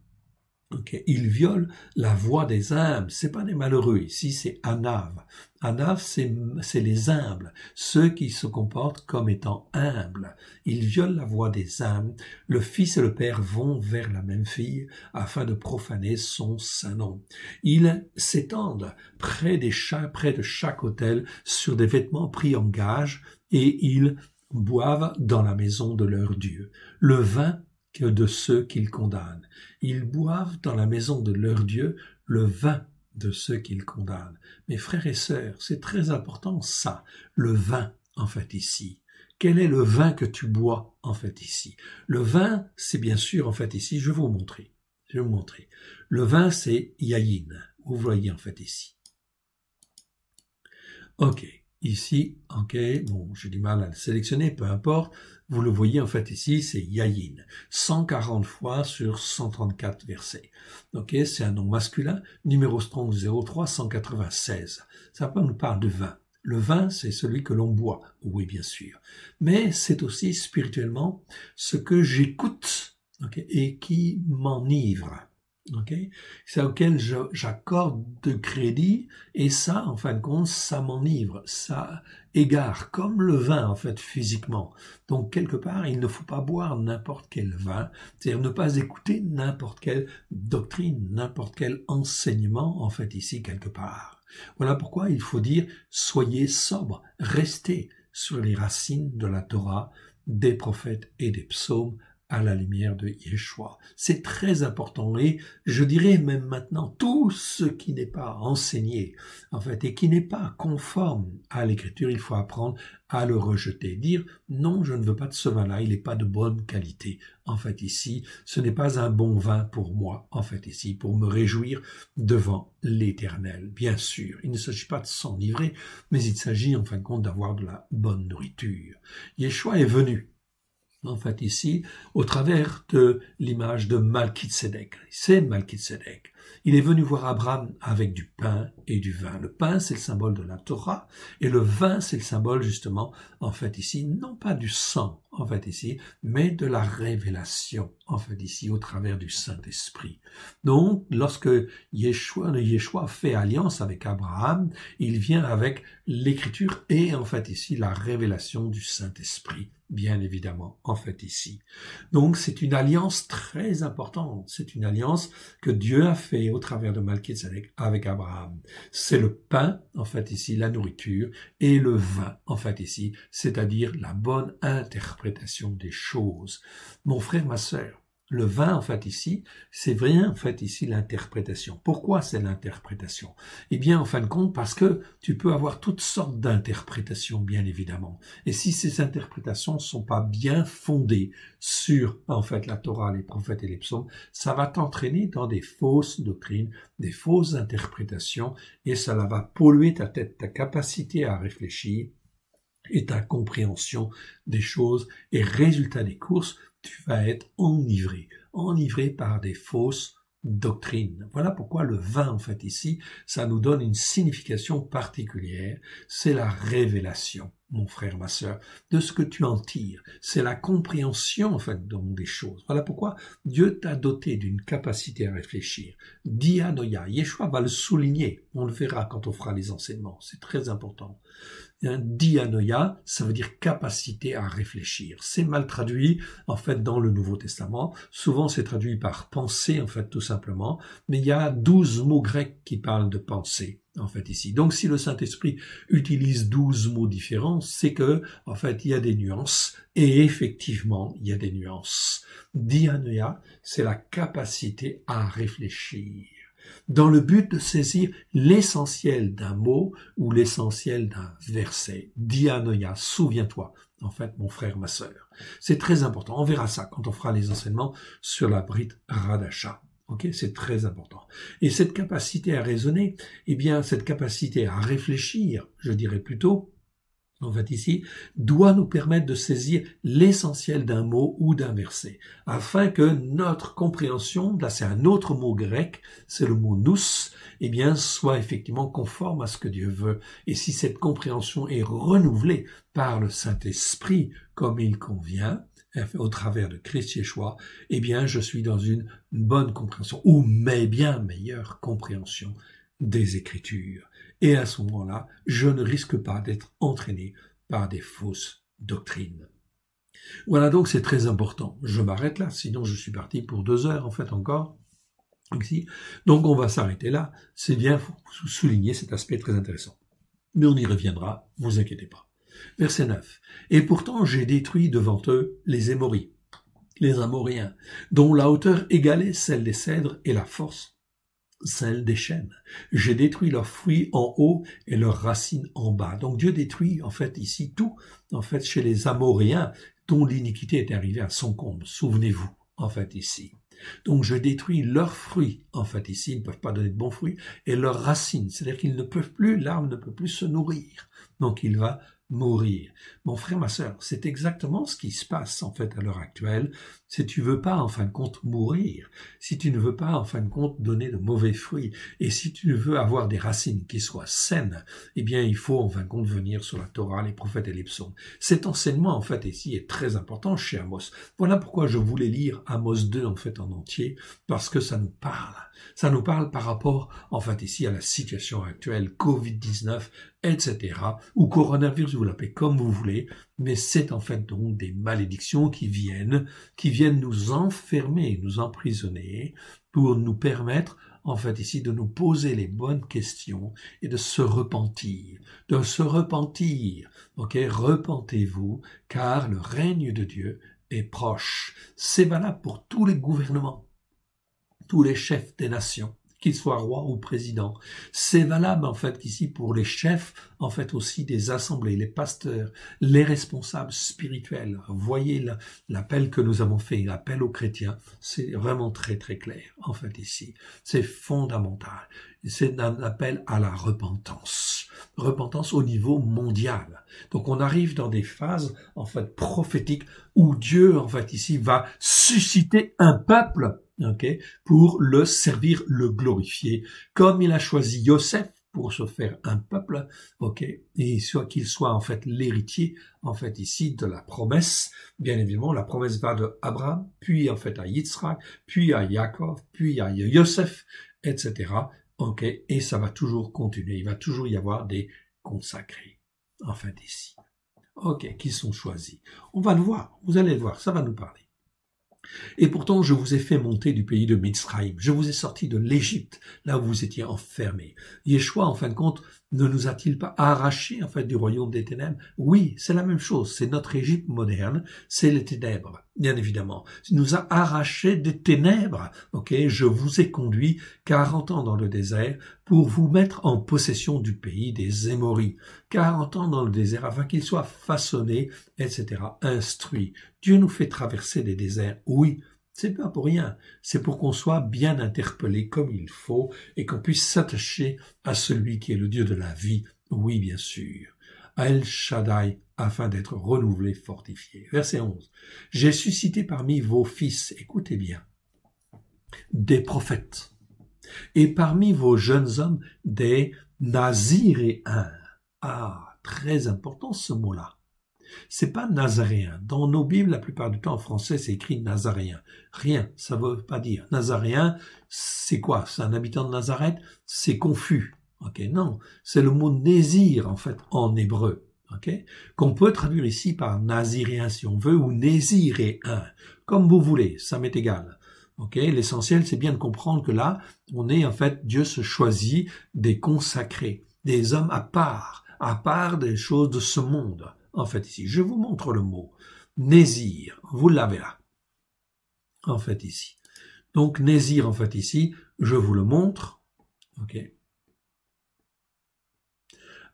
Ils violent la voix des humbles, c'est pas des malheureux, ici c'est Anav. Anav c'est les humbles, ceux qui se comportent comme étant humbles. Ils violent la voix des humbles, le fils et le père vont vers la même fille afin de profaner son saint nom. Ils s'étendent près de chaque autel sur des vêtements pris en gage et ils boivent dans la maison de leur Dieu. Le vin que de ceux qu'ils condamnent. Ils boivent dans la maison de leur Dieu le vin de ceux qu'ils condamnent. Mes frères et sœurs, c'est très important ça, le vin en fait ici. Quel est le vin que tu bois en fait ici? Le vin, c'est bien sûr en fait ici, je vais vous montrer. Le vin, c'est yayin, vous voyez en fait ici. Ici, bon, j'ai du mal à le sélectionner, peu importe. Vous le voyez, en fait, ici, c'est Yayin. 140 fois sur 134 versets. C'est un nom masculin, numéro strong 03 196. Ça nous parle de vin. Le vin, c'est celui que l'on boit, oui, bien sûr. Mais c'est aussi spirituellement ce que j'écoute, et qui m'enivre. C'est auquel j'accorde de crédit et ça, en fin de compte, ça m'enivre, ça égare, comme le vin, en fait, physiquement. Donc, quelque part, il ne faut pas boire n'importe quel vin, c'est-à-dire ne pas écouter n'importe quelle doctrine, n'importe quel enseignement, en fait, ici, quelque part. Voilà pourquoi il faut dire, soyez sobre, restez sur les racines de la Torah, des prophètes et des psaumes à la lumière de Yeshua. C'est très important et je dirais même maintenant tout ce qui n'est pas enseigné en fait et qui n'est pas conforme à l'écriture, il faut apprendre à le rejeter. Dire non, je ne veux pas de ce vin-là, il n'est pas de bonne qualité. En fait ici, ce n'est pas un bon vin pour moi, en fait ici, pour me réjouir devant l'Éternel. Bien sûr, il ne s'agit pas de s'enivrer, mais il s'agit en fin de compte d'avoir de la bonne nourriture. Yeshua est venu en fait ici, au travers de l'image de Malkitsédek. C'est Malkitsédek. Il est venu voir Abraham avec du pain et du vin. Le pain, c'est le symbole de la Torah, et le vin, c'est le symbole, justement, en fait ici, non pas du sang, en fait ici, mais de la révélation, en fait ici, au travers du Saint-Esprit. Donc, lorsque Yeshua fait alliance avec Abraham, il vient avec l'écriture et, en fait ici, la révélation du Saint-Esprit. Bien évidemment, en fait ici. Donc c'est une alliance très importante, c'est une alliance que Dieu a fait au travers de Malkitsédek avec Abraham. C'est le pain, en fait ici, la nourriture, et le vin, en fait ici, c'est-à-dire la bonne interprétation des choses. Mon frère, ma sœur, le vin, en fait, ici, c'est vrai, en fait, ici, l'interprétation. Pourquoi c'est l'interprétation? Eh bien, en fin de compte, parce que tu peux avoir toutes sortes d'interprétations, bien évidemment. Et si ces interprétations ne sont pas bien fondées sur, en fait, la Torah, les prophètes et les psaumes, ça va t'entraîner dans des fausses doctrines, des fausses interprétations, et ça va polluer ta tête, ta capacité à réfléchir, et ta compréhension des choses, et résultat des courses, tu vas être enivré par des fausses doctrines. Voilà pourquoi le vin, en fait, ici, ça nous donne une signification particulière, c'est la révélation, mon frère, ma sœur, de ce que tu en tires. C'est la compréhension, en fait, donc, des choses. Voilà pourquoi Dieu t'a doté d'une capacité à réfléchir. Dianoia, Yeshua va le souligner, on le verra quand on fera les enseignements, c'est très important. Dianoia, ça veut dire capacité à réfléchir. C'est mal traduit, en fait, dans le Nouveau Testament. Souvent, c'est traduit par pensée, en fait, tout simplement. Mais il y a 12 mots grecs qui parlent de pensée, en fait, ici. Donc, si le Saint-Esprit utilise 12 mots différents, c'est que, en fait, il y a des nuances. Et effectivement, il y a des nuances. Dianoia, c'est la capacité à réfléchir, dans le but de saisir l'essentiel d'un mot ou l'essentiel d'un verset. Dianoia, souviens-toi, en fait, mon frère, ma sœur. C'est très important. On verra ça quand on fera les enseignements sur la Brit Hadasha. Ok, c'est très important. Et cette capacité à raisonner, eh bien, cette capacité à réfléchir, je dirais plutôt, en fait ici, doit nous permettre de saisir l'essentiel d'un mot ou d'un verset, afin que notre compréhension, là c'est un autre mot grec, c'est le mot nous, eh bien, soit effectivement conforme à ce que Dieu veut. Et si cette compréhension est renouvelée par le Saint-Esprit, comme il convient, au travers de Christ Yeshua, eh bien, je suis dans une bonne compréhension, ou mais bien meilleure compréhension des Écritures. Et à ce moment-là, je ne risque pas d'être entraîné par des fausses doctrines. Voilà, donc c'est très important. Je m'arrête là, sinon je suis parti pour 2 heures en fait encore. Donc on va s'arrêter là. C'est bien pour souligner cet aspect très intéressant. Mais on y reviendra, vous inquiétez pas. Verset 9. Et pourtant j'ai détruit devant eux les Émoris, les Amoréens, dont la hauteur égalait celle des cèdres et la force celle des chênes. J'ai détruit leurs fruits en haut et leurs racines en bas. Donc Dieu détruit en fait ici tout, en fait chez les Amoréens dont l'iniquité est arrivée à son comble. Souvenez-vous, en fait ici. Donc je détruis leurs fruits, en fait ici, ils ne peuvent pas donner de bons fruits, et leurs racines, c'est-à-dire qu'ils ne peuvent plus, l'arbre ne peut plus se nourrir. Donc il va mourir. Mon frère, ma sœur, c'est exactement ce qui se passe en fait à l'heure actuelle. Si tu veux pas en fin de compte mourir, si tu ne veux pas en fin de compte donner de mauvais fruits, et si tu veux avoir des racines qui soient saines, eh bien il faut en fin de compte venir sur la Torah, les prophètes et les psaumes. Cet enseignement en fait ici est très important chez Amos. Voilà pourquoi je voulais lire Amos 2 en fait en entier, parce que ça nous parle. Ça nous parle par rapport en fait ici à la situation actuelle, Covid-19, etc. ou coronavirus, vous l'appelez comme vous voulez, mais c'est en fait donc des malédictions qui viennent nous enfermer, nous emprisonner, pour nous permettre en fait, ici, de nous poser les bonnes questions et de se repentir. De se repentir. Ok, repentez-vous, car le règne de Dieu est proche. C'est valable pour tous les gouvernements, tous les chefs des nations, qu'ils soient rois ou présidents. C'est valable, en fait, ici pour les chefs, en fait, aussi des assemblées, les pasteurs, les responsables spirituels. Voyez l'appel que nous avons fait, l'appel aux chrétiens. C'est vraiment très, très clair, en fait, ici. C'est fondamental. C'est un appel à la repentance. Repentance au niveau mondial. Donc, on arrive dans des phases, en fait, prophétiques où Dieu, en fait, ici, va susciter un peuple, okay, pour le servir, le glorifier, comme il a choisi Joseph pour se faire un peuple, okay, et soit qu'il soit en fait l'héritier, en fait ici de la promesse. Bien évidemment, la promesse va de Abraham, puis en fait à Yitzhak, puis à Yaakov, puis à Joseph, etc. Okay, et ça va toujours continuer. Il va toujours y avoir des consacrés, en fait ici. Ok, qui sont choisis. On va le voir. Vous allez le voir. Ça va nous parler. Et pourtant, je vous ai fait monter du pays de Mitzraïm. Je vous ai sorti de l'Égypte, là où vous étiez enfermés. Yeshua, en fin de compte, ne nous a-t-il pas arrachés, en fait, du royaume des ténèbres? Oui, c'est la même chose. C'est notre Égypte moderne. C'est les ténèbres, bien évidemment. Il nous a arrachés des ténèbres. Ok, je vous ai conduit 40 ans dans le désert pour vous mettre en possession du pays des Émoris. 40 ans dans le désert afin qu'il soit façonné, etc., instruit. Dieu nous fait traverser des déserts. Oui, c'est pas pour rien. C'est pour qu'on soit bien interpellé comme il faut et qu'on puisse s'attacher à celui qui est le Dieu de la vie. Oui, bien sûr. À El Shaddai, afin d'être renouvelé, fortifié. Verset 11. J'ai suscité parmi vos fils, écoutez bien, des prophètes, et parmi vos jeunes hommes, des naziréens. Ah, très important ce mot-là. C'est pas nazaréen. Dans nos Bibles, la plupart du temps en français, c'est écrit nazaréen. Rien, ça veut pas dire. Nazaréen, c'est quoi? C'est un habitant de Nazareth? C'est confus. Ok, non. C'est le mot nésir, en fait, en hébreu. Ok? Qu'on peut traduire ici par naziréen si on veut, ou néziréen. Comme vous voulez, ça m'est égal. Ok? L'essentiel, c'est bien de comprendre que là, on est, en fait, Dieu se choisit des consacrés, des hommes à part des choses de ce monde. En fait, ici, je vous montre le mot. Nésir, vous l'avez là. En fait, ici. Donc, Nésir, en fait, ici, je vous le montre. OK.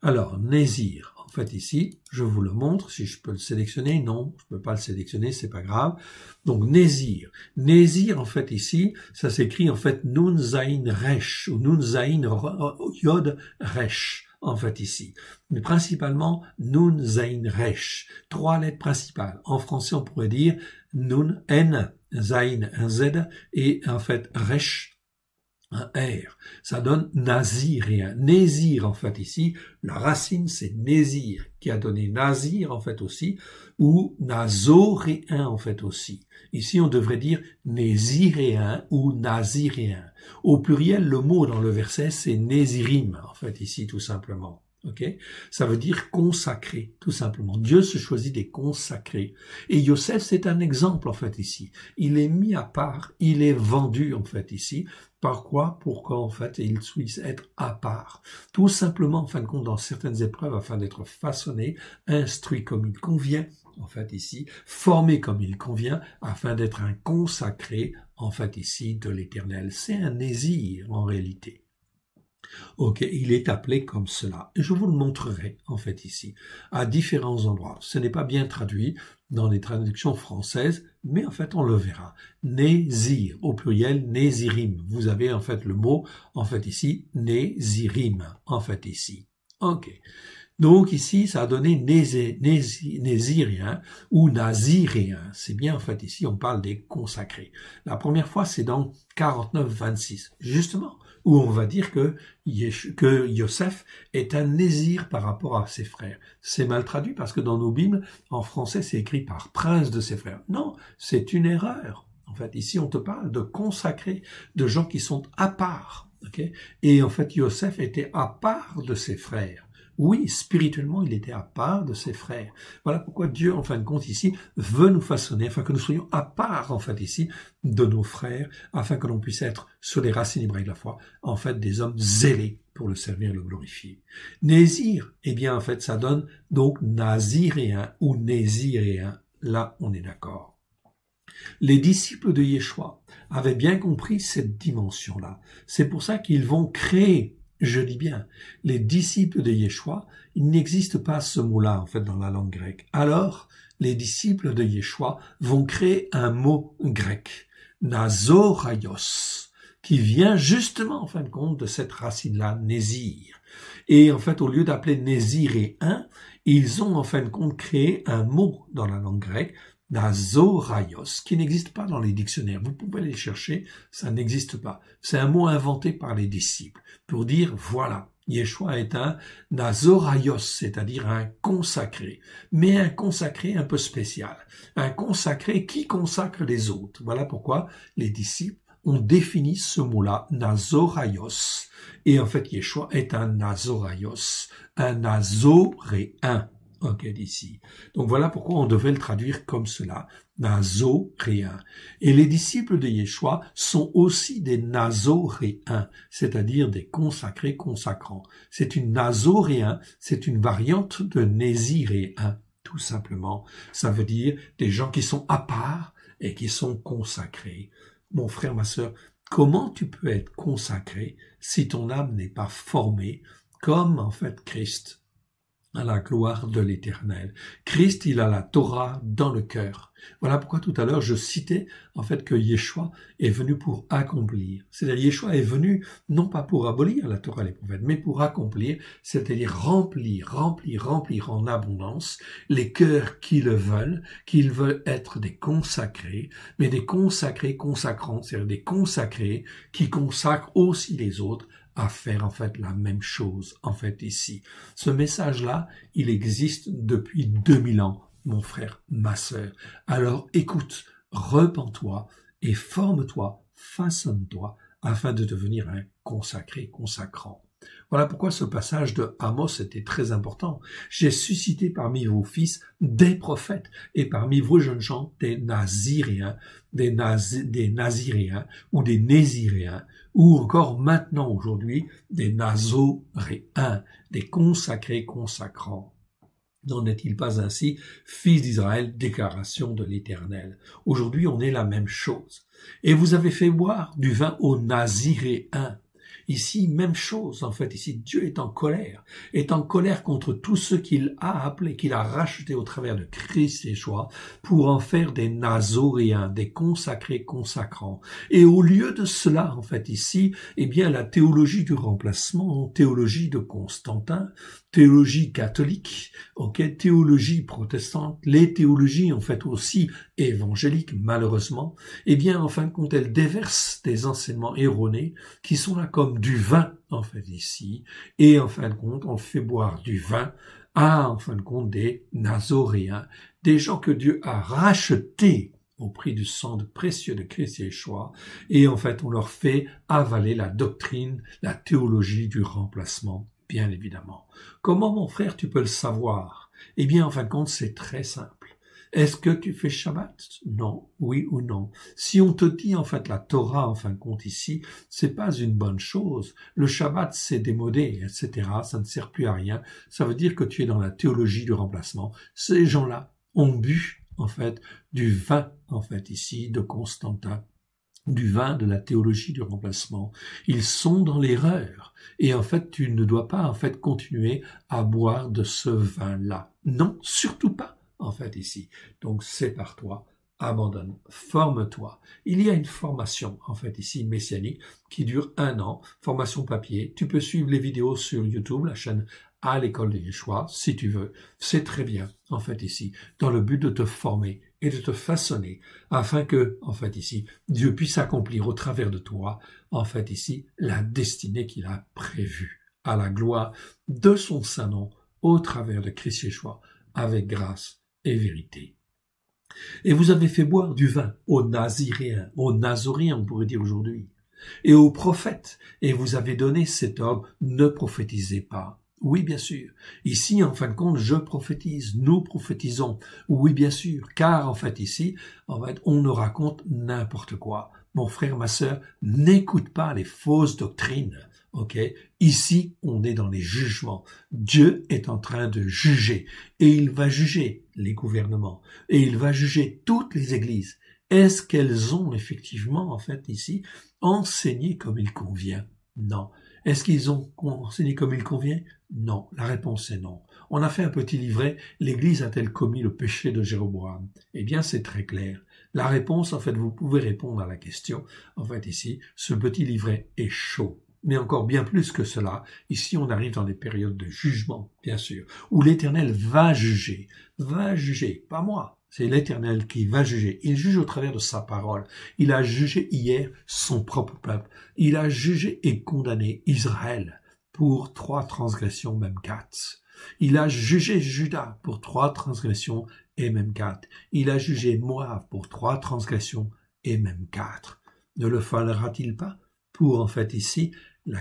Alors, Nésir, en fait, ici, je vous le montre. Si je peux le sélectionner, non, je peux pas le sélectionner, c'est pas grave. Donc, Nésir. Nésir, en fait, ici, ça s'écrit, en fait, Nun Zain Resh, ou Nun Zain Yod Resh. En fait, ici. Mais principalement, Nun, Zain, Resh. 3 lettres principales. En français, on pourrait dire Nun, N, Zain, un Z, et en fait, Resh, un R. Ça donne naziréen. Nésir, en fait, ici. La racine, c'est Nésir, qui a donné Nazir, en fait, aussi, ou Nazoréen, en fait, aussi. Ici, on devrait dire Néziréen ou Naziréen. Au pluriel, le mot dans le verset, c'est Nézirim, en fait, ici, tout simplement. Okay? Ça veut dire consacré, tout simplement. Dieu se choisit des consacrés. Et Yosef, c'est un exemple, en fait, ici. Il est mis à part, il est vendu, en fait, ici. Par quoi? Pour qu'en fait, il puisse être à part. Tout simplement, en fin de compte, dans certaines épreuves, afin d'être façonné, instruit comme il convient, en fait, ici, formé comme il convient, afin d'être un consacré, en fait, ici, de l'Éternel. C'est un nésir, en réalité. Ok, il est appelé comme cela. Et je vous le montrerai, en fait, ici, à différents endroits. Ce n'est pas bien traduit dans les traductions françaises, mais en fait, on le verra. Nézir, au pluriel, Nézirim. Vous avez, en fait, le mot, en fait, ici, Nézirim, en fait, ici. Ok. Donc ici, ça a donné Nézirien ou Naziréen. C'est bien, en fait, ici, on parle des consacrés. La première fois, c'est dans 49-26, justement, où on va dire que Yosef est un Nézir par rapport à ses frères. C'est mal traduit parce que dans nos Bibles, en français, c'est écrit par prince de ses frères. Non, c'est une erreur. En fait, ici, on te parle de consacrés, de gens qui sont à part. Okay? Et en fait, Yosef était à part de ses frères. Oui, spirituellement, il était à part de ses frères. Voilà pourquoi Dieu, en fin de compte, ici, veut nous façonner, afin que nous soyons à part, en fait, ici, de nos frères, afin que l'on puisse être, sur les racines hébraïques de la foi, en fait, des hommes zélés pour le servir et le glorifier. Nésir, eh bien, en fait, ça donne donc naziréen ou néziréen. Là, on est d'accord. Les disciples de Yeshua avaient bien compris cette dimension-là. C'est pour ça qu'ils vont créer, je dis bien, les disciples de Yeshua, il n'existe pas ce mot-là, en fait, dans la langue grecque. Alors, les disciples de Yeshua vont créer un mot grec, nazoraios, qui vient justement, en fin de compte, de cette racine-là, nésir. Et en fait, au lieu d'appeler néziréen, ils ont, en fin de compte, créé un mot dans la langue grecque, nazoraios, qui n'existe pas dans les dictionnaires. Vous pouvez les chercher, ça n'existe pas. C'est un mot inventé par les disciples pour dire, voilà, Yeshua est un nazoraios, c'est-à-dire un consacré, mais un consacré un peu spécial, un consacré qui consacre les autres. Voilà pourquoi les disciples ont défini ce mot-là, nazoraios, et en fait Yeshua est un nazoraios, un nazoréen. Ok, d'ici. Donc voilà pourquoi on devait le traduire comme cela, nazoréen. Et les disciples de Yeshua sont aussi des nazoréens, c'est-à-dire des consacrés consacrants. C'est une nazoréen, c'est une variante de néziréen, tout simplement. Ça veut dire des gens qui sont à part et qui sont consacrés. Mon frère, ma sœur, comment tu peux être consacré si ton âme n'est pas formée comme en fait Christ? À la gloire de l'Éternel. Christ, il a la Torah dans le cœur. Voilà pourquoi tout à l'heure je citais en fait que Yeshua est venu pour accomplir. C'est-à-dire Yeshua est venu non pas pour abolir la Torah et les prophètes, mais pour accomplir, c'est-à-dire remplir en abondance les cœurs qui le veulent, qu'ils veulent être des consacrés, mais des consacrés consacrants, c'est-à-dire des consacrés qui consacrent aussi les autres à faire en fait la même chose en fait ici. Ce message-là, il existe depuis 2000 ans, mon frère, ma sœur. Alors écoute, repens-toi et forme-toi, façonne-toi afin de devenir un consacré, consacrant. Voilà pourquoi ce passage de Amos était très important. J'ai suscité parmi vos fils des prophètes et parmi vos jeunes gens des naziréens, des naziréens ou des néziréens ou encore maintenant aujourd'hui des nazoréens, des consacrés consacrants. N'en est-il pas ainsi, fils d'Israël, déclaration de l'Éternel? Aujourd'hui, on est la même chose. Et vous avez fait boire du vin aux naziréens. Ici, même chose, en fait, ici, Dieu est en colère contre tous ceux qu'il a appelés, qu'il a rachetés au travers de Christ Yeshua, pour en faire des nazoréens, des consacrés consacrants. Et au lieu de cela, en fait, ici, eh bien, la théologie du remplacement, théologie de Constantin, théologie catholique, ok, théologie protestante, les théologies, en fait, aussi évangéliques, malheureusement, eh bien, en fin de compte, elles déversent des enseignements erronés qui sont là comme du vin, en fait, ici, et en fin de compte, on fait boire du vin à, en fin de compte, des nazoréens, des gens que Dieu a rachetés au prix du sang précieux de Christ Yeshua, et en fait, on leur fait avaler la doctrine, la théologie du remplacement, bien évidemment. Comment, mon frère, tu peux le savoir? Eh bien, en fin de compte, c'est très simple. Est-ce que tu fais Shabbat? Non, oui ou non. Si on te dit en fait la Torah en fin de compte ici, c'est pas une bonne chose. Le Shabbat c'est démodé, etc. Ça ne sert plus à rien. Ça veut dire que tu es dans la théologie du remplacement. Ces gens-là ont bu en fait du vin en fait ici de Constantin, du vin de la théologie du remplacement. Ils sont dans l'erreur. Et en fait, tu ne dois pas en fait continuer à boire de ce vin-là. Non, surtout pas. En fait, ici. Donc, sépare-toi, abandonne, forme-toi. Il y a une formation, en fait, ici, messianique, qui dure 1 an, formation papier. Tu peux suivre les vidéos sur YouTube, la chaîne à l'école de Yeshua, si tu veux. C'est très bien, en fait, ici, dans le but de te former et de te façonner, afin que, en fait, ici, Dieu puisse accomplir au travers de toi, en fait, ici, la destinée qu'il a prévue, à la gloire de son saint nom, au travers de Christ Yeshua, avec grâce et vérité. Et vous avez fait boire du vin aux naziréens, aux nazoréens, on pourrait dire aujourd'hui, et aux prophètes, et vous avez donné cet ordre, ne prophétisez pas. Oui, bien sûr. Ici, en fin de compte, je prophétise, nous prophétisons. Oui, bien sûr. Car, en fait, ici, on nous raconte n'importe quoi. Mon frère, ma sœur, n'écoute pas les fausses doctrines. Ok? Ici, on est dans les jugements. Dieu est en train de juger. Et il va juger les gouvernements. Et il va juger toutes les églises. Est-ce qu'elles ont effectivement, en fait, ici, enseigné comme il convient? Non. Est-ce qu'ils ont enseigné comme il convient? Non. La réponse est non. On a fait un petit livret. L'Église a-t-elle commis le péché de Jéroboam? Eh bien, c'est très clair. La réponse, en fait, vous pouvez répondre à la question. En fait, ici, ce petit livret est chaud. Mais encore bien plus que cela, ici on arrive dans des périodes de jugement, bien sûr, où l'Éternel va juger, pas moi. C'est l'Éternel qui va juger. Il juge au travers de sa parole. Il a jugé hier son propre peuple. Il a jugé et condamné Israël pour 3 transgressions, même 4. Il a jugé Juda pour 3 transgressions et même 4. Il a jugé Moab pour 3 transgressions et même 4. Ne le fallera-t-il pas pour, en fait, ici,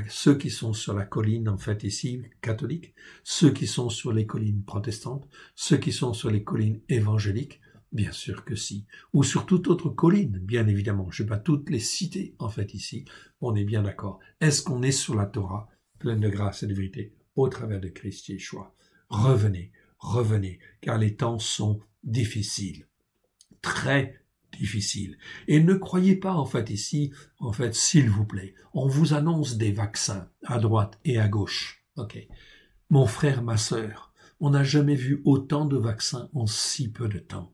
ceux qui sont sur la colline, en fait, ici, catholique, ceux qui sont sur les collines protestantes, ceux qui sont sur les collines évangéliques? Bien sûr que si. Ou sur toute autre colline, bien évidemment. Je ne vais pas toutes les citer, en fait, ici. On est bien d'accord. Est-ce qu'on est sur la Torah, pleine de grâce et de vérité, au travers de Christ Yeshua? Revenez, revenez, car les temps sont difficiles. Très difficiles. Et ne croyez pas, en fait, ici, en fait, s'il vous plaît, on vous annonce des vaccins à droite et à gauche. Ok. Mon frère, ma sœur, on n'a jamais vu autant de vaccins en si peu de temps.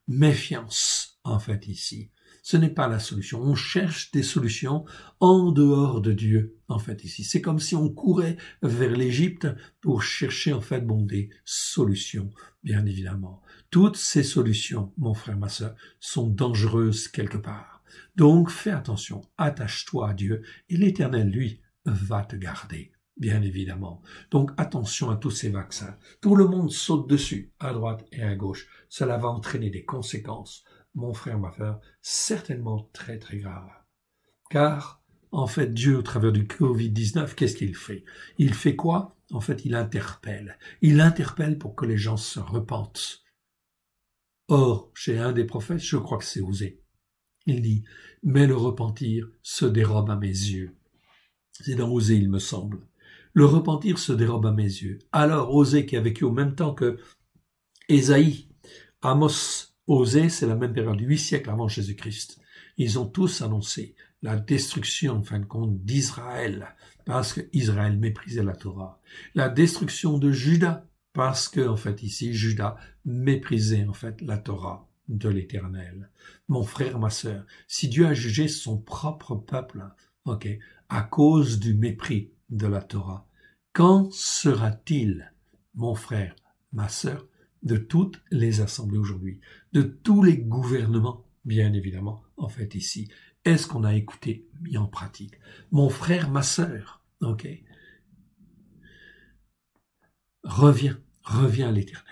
Méfiance, en fait, ici. Ce n'est pas la solution. On cherche des solutions en dehors de Dieu, en fait, ici. C'est comme si on courait vers l'Égypte pour chercher, en fait, des solutions, bien évidemment. Toutes ces solutions, mon frère, ma sœur, sont dangereuses quelque part. Donc, fais attention, attache-toi à Dieu et l'Éternel, lui, va te garder. Bien évidemment. Donc attention à tous ces vaccins. Tout le monde saute dessus, à droite et à gauche. Cela va entraîner des conséquences, mon frère, ma sœur, certainement très très graves. Car, en fait, Dieu, au travers du Covid-19, qu'est-ce qu'il fait? Il fait quoi? En fait, il interpelle. Il interpelle pour que les gens se repentent. Or, chez un des prophètes, je crois que c'est Osée, il dit « Mais le repentir se dérobe à mes yeux ». C'est dans Osée, il me semble. Le repentir se dérobe à mes yeux. Alors, Osée, qui a vécu au même temps que Ésaïe, Amos, Osée, c'est la même période, 8 siècles avant Jésus-Christ. Ils ont tous annoncé la destruction, en fin de compte, d'Israël, parce que Israël méprisait la Torah. La destruction de Juda, parce que, en fait, ici, Juda méprisait, en fait, la Torah de l'Éternel. Mon frère, ma sœur, si Dieu a jugé son propre peuple, ok, à cause du mépris de la Torah, qu'en sera-t-il, mon frère, ma sœur, de toutes les assemblées aujourd'hui, de tous les gouvernements, bien évidemment, en fait ici? Est-ce qu'on a écouté, mis en pratique? Mon frère, ma sœur, ok, reviens à l'Éternel.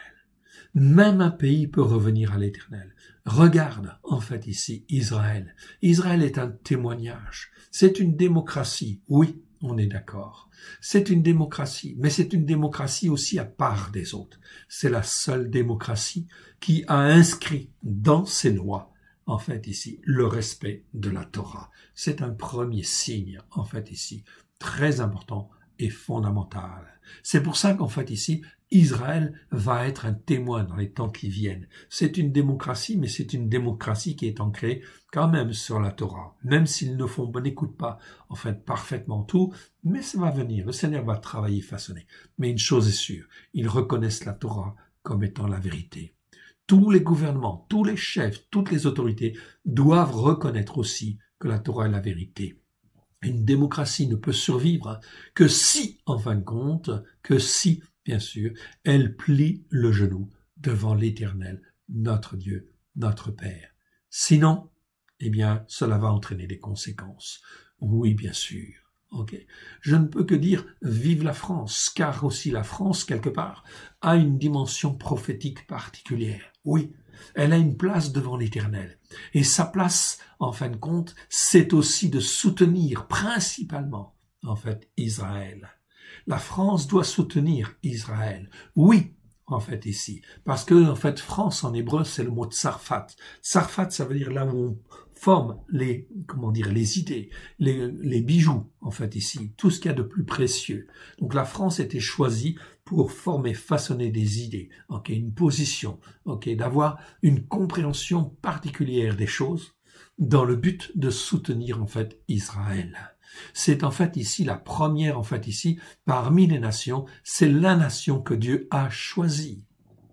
Même un pays peut revenir à l'Éternel. Regarde, en fait, ici, Israël. Israël est un témoignage. C'est une démocratie, oui, on est d'accord. C'est une démocratie, mais c'est une démocratie aussi à part des autres. C'est la seule démocratie qui a inscrit dans ses lois, en fait, ici, le respect de la Torah. C'est un premier signe, en fait, ici, très important et fondamental. C'est pour ça qu'en fait, ici, Israël va être un témoin dans les temps qui viennent. C'est une démocratie, mais c'est une démocratie qui est ancrée quand même sur la Torah. Même s'ils n'écoutent pas, en fait, parfaitement tout, mais ça va venir. Le Seigneur va travailler, façonner. Mais une chose est sûre, ils reconnaissent la Torah comme étant la vérité. Tous les gouvernements, tous les chefs, toutes les autorités doivent reconnaître aussi que la Torah est la vérité. Une démocratie ne peut survivre que si, en fin de compte, que si, bien sûr, elle plie le genou devant l'Éternel, notre Dieu, notre Père. Sinon, eh bien, cela va entraîner des conséquences. Oui, bien sûr. Ok. Je ne peux que dire vive la France, car aussi la France, quelque part, a une dimension prophétique particulière. Oui, elle a une place devant l'Éternel. Et sa place, en fin de compte, c'est aussi de soutenir principalement, en fait, Israël. La France doit soutenir Israël. Oui, en fait, ici. Parce que, en fait, France, en hébreu, c'est le mot tsarfat. Tsarfat, ça veut dire là où on forme les, comment dire, les idées, les bijoux, en fait, ici. Tout ce qu'il y a de plus précieux. Donc, la France était choisie pour former, façonner des idées, ok, une position, ok, d'avoir une compréhension particulière des choses dans le but de soutenir, en fait, Israël. C'est en fait ici la première, en fait ici, parmi les nations, c'est la nation que Dieu a choisie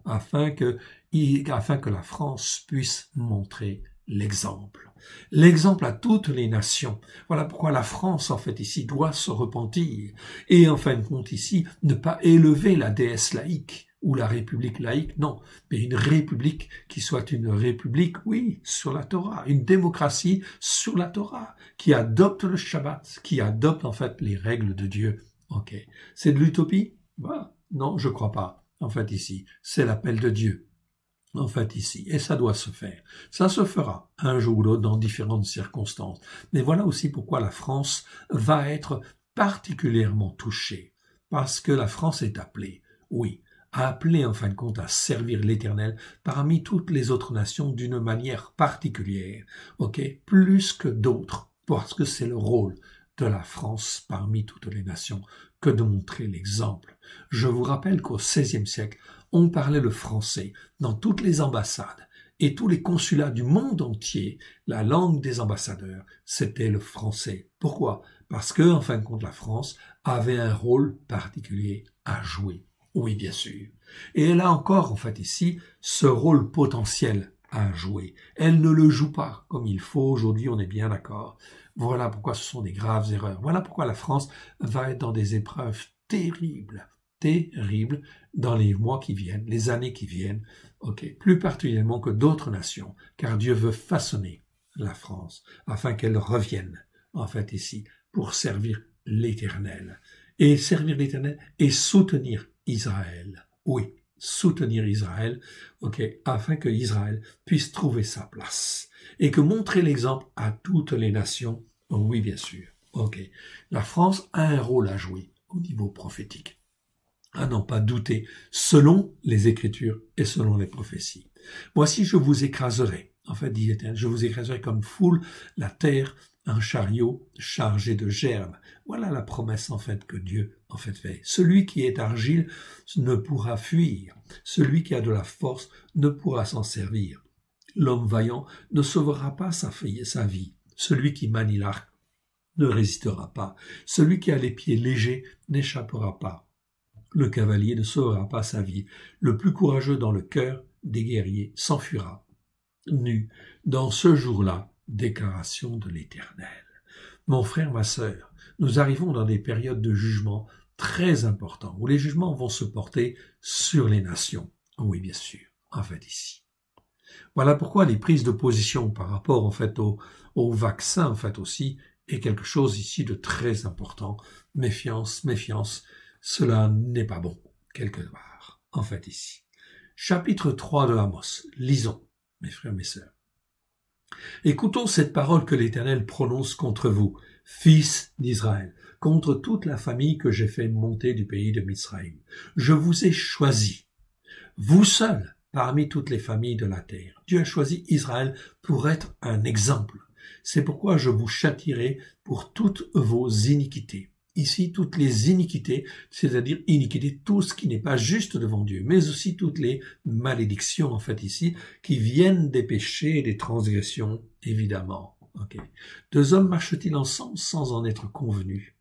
afin que la France puisse montrer l'exemple. L'exemple à toutes les nations. Voilà pourquoi la France, en fait, ici, doit se repentir. Et en fin de compte, ici, ne pas élever la déesse laïque ou la république laïque, non, mais une république qui soit une république, oui, sur la Torah, une démocratie sur la Torah, qui adopte le Shabbat, qui adopte, en fait, les règles de Dieu. Ok. C'est de l'utopie? Bah, non, je crois pas. En fait, ici, c'est l'appel de Dieu. En fait, ici. Et ça doit se faire. Ça se fera un jour ou l'autre dans différentes circonstances. Mais voilà aussi pourquoi la France va être particulièrement touchée. Parce que la France est appelée, oui, appelée en fin de compte à servir l'Éternel parmi toutes les autres nations d'une manière particulière. Ok? Plus que d'autres. Parce que c'est le rôle de la France parmi toutes les nations que de montrer l'exemple. Je vous rappelle qu'au XVIe siècle, on parlait le français dans toutes les ambassades et tous les consulats du monde entier. La langue des ambassadeurs, c'était le français. Pourquoi? Parce que, en fin de compte, la France avait un rôle particulier à jouer. Oui, bien sûr. Et elle a encore, en fait, ici, ce rôle potentiel à jouer. Elle ne le joue pas comme il faut aujourd'hui, on est bien d'accord. Voilà pourquoi ce sont des graves erreurs. Voilà pourquoi la France va être dans des épreuves terribles dans les mois qui viennent, les années qui viennent, ok, plus particulièrement que d'autres nations, car Dieu veut façonner la France afin qu'elle revienne, en fait, ici, pour servir l'Éternel. Et servir l'Éternel et soutenir Israël. Oui, soutenir Israël, ok, afin que Israël puisse trouver sa place. Et que montrer l'exemple à toutes les nations, oui, bien sûr, ok. La France a un rôle à jouer au niveau prophétique. À n'en pas douter, selon les Écritures et selon les prophéties. Voici, je vous écraserai, en fait, dit l'Éternel, je vous écraserai comme foule la terre, un chariot chargé de gerbes. Voilà la promesse, en fait, que Dieu, en fait, fait. Celui qui est argile ne pourra fuir. Celui qui a de la force ne pourra s'en servir. L'homme vaillant ne sauvera pas sa vie. Celui qui manie l'arc ne résistera pas. Celui qui a les pieds légers n'échappera pas. Le cavalier ne sauvera pas sa vie. Le plus courageux dans le cœur des guerriers s'enfuira. Nu, dans ce jour-là, déclaration de l'Éternel. Mon frère, ma sœur, nous arrivons dans des périodes de jugement très importants, où les jugements vont se porter sur les nations. Oui, bien sûr, en fait, ici. Voilà pourquoi les prises de position par rapport, en fait, au vaccin, en fait, aussi, est quelque chose ici de très important. Méfiance, méfiance. Cela n'est pas bon, quelque part, en fait, ici. Chapitre 3 de Amos. Lisons, mes frères, mes sœurs. Écoutons cette parole que l'Éternel prononce contre vous, fils d'Israël, contre toute la famille que j'ai fait monter du pays de Mizraïm. Je vous ai choisi, vous seuls, parmi toutes les familles de la terre. Dieu a choisi Israël pour être un exemple. C'est pourquoi je vous châtierai pour toutes vos iniquités. Ici, toutes les iniquités, c'est-à-dire iniquité, tout ce qui n'est pas juste devant Dieu, mais aussi toutes les malédictions, en fait, ici, qui viennent des péchés et des transgressions, évidemment. Okay. Deux hommes marchent-ils ensemble sans en être convenus?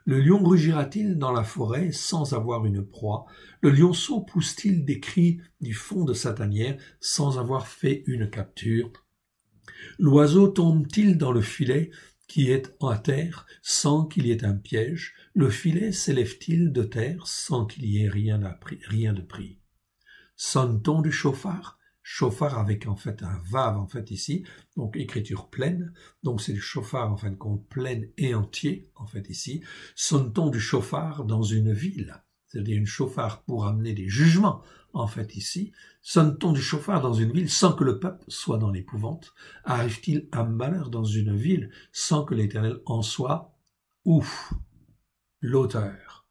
Le lion rugira-t-il dans la forêt sans avoir une proie? Le lionceau pousse-t-il des cris du fond de sa tanière sans avoir fait une capture? L'oiseau tombe-t-il dans le filet qui est à terre sans qu'il y ait un piège? Le filet s'élève-t-il de terre sans qu'il y ait rien de pris? Sonne-t-on du chauffard? Chauffard avec en fait un vav en fait ici, donc écriture pleine, donc c'est du chauffard en fin de compte plein et entier en fait ici. Sonne-t-on du chauffard dans une ville? C'est-à-dire une chauffard pour amener des jugements en fait ici. Sonne-t-on du chauffard dans une ville sans que le peuple soit dans l'épouvante? Arrive-t-il un malheur dans une ville sans que l'Éternel en soit l'auteur?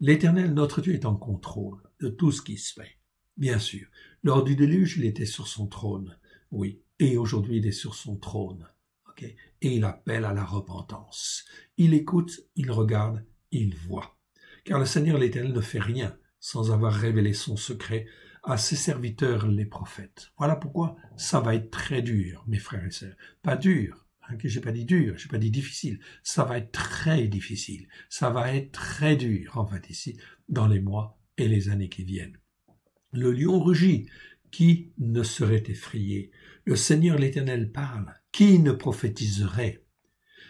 L'Éternel, notre Dieu, est en contrôle de tout ce qui se fait. Bien sûr, lors du déluge, il était sur son trône, oui, et aujourd'hui, il est sur son trône, ok, et il appelle à la repentance. Il écoute, il regarde, il voit. Car le Seigneur l'Éternel ne fait rien sans avoir révélé son secret à ses serviteurs les prophètes. Voilà pourquoi ça va être très dur, mes frères et sœurs. Pas dur, hein, que j'ai pas dit dur, j'ai pas dit difficile. Ça va être très difficile. Ça va être très dur, en fait, ici, dans les mois et les années qui viennent. Le lion rugit, qui ne serait effrayé? Le Seigneur l'Éternel parle, qui ne prophétiserait?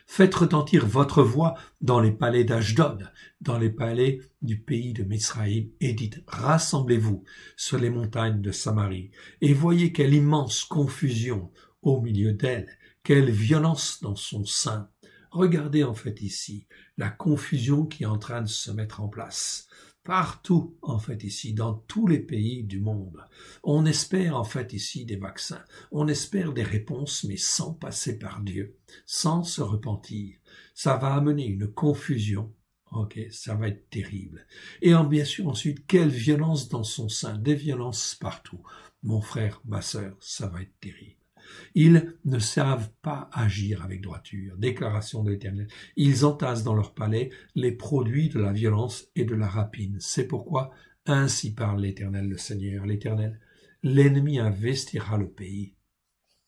Faites retentir votre voix dans les palais d'Ashdod, dans les palais du pays de Mizraïm, et dites, rassemblez-vous sur les montagnes de Samarie, et voyez quelle immense confusion au milieu d'elle, quelle violence dans son sein. Regardez en fait ici la confusion qui est en train de se mettre en place. Partout, en fait, ici, dans tous les pays du monde. On espère, en fait, ici, des vaccins. On espère des réponses, mais sans passer par Dieu, sans se repentir. Ça va amener une confusion. Ok, ça va être terrible. Et bien sûr, ensuite, quelle violence dans son sein, des violences partout. Mon frère, ma sœur, ça va être terrible. Ils ne savent pas agir avec droiture. Déclaration de l'Éternel. Ils entassent dans leur palais les produits de la violence et de la rapine. C'est pourquoi ainsi parle l'Éternel, le Seigneur, l'Éternel. L'ennemi investira le pays.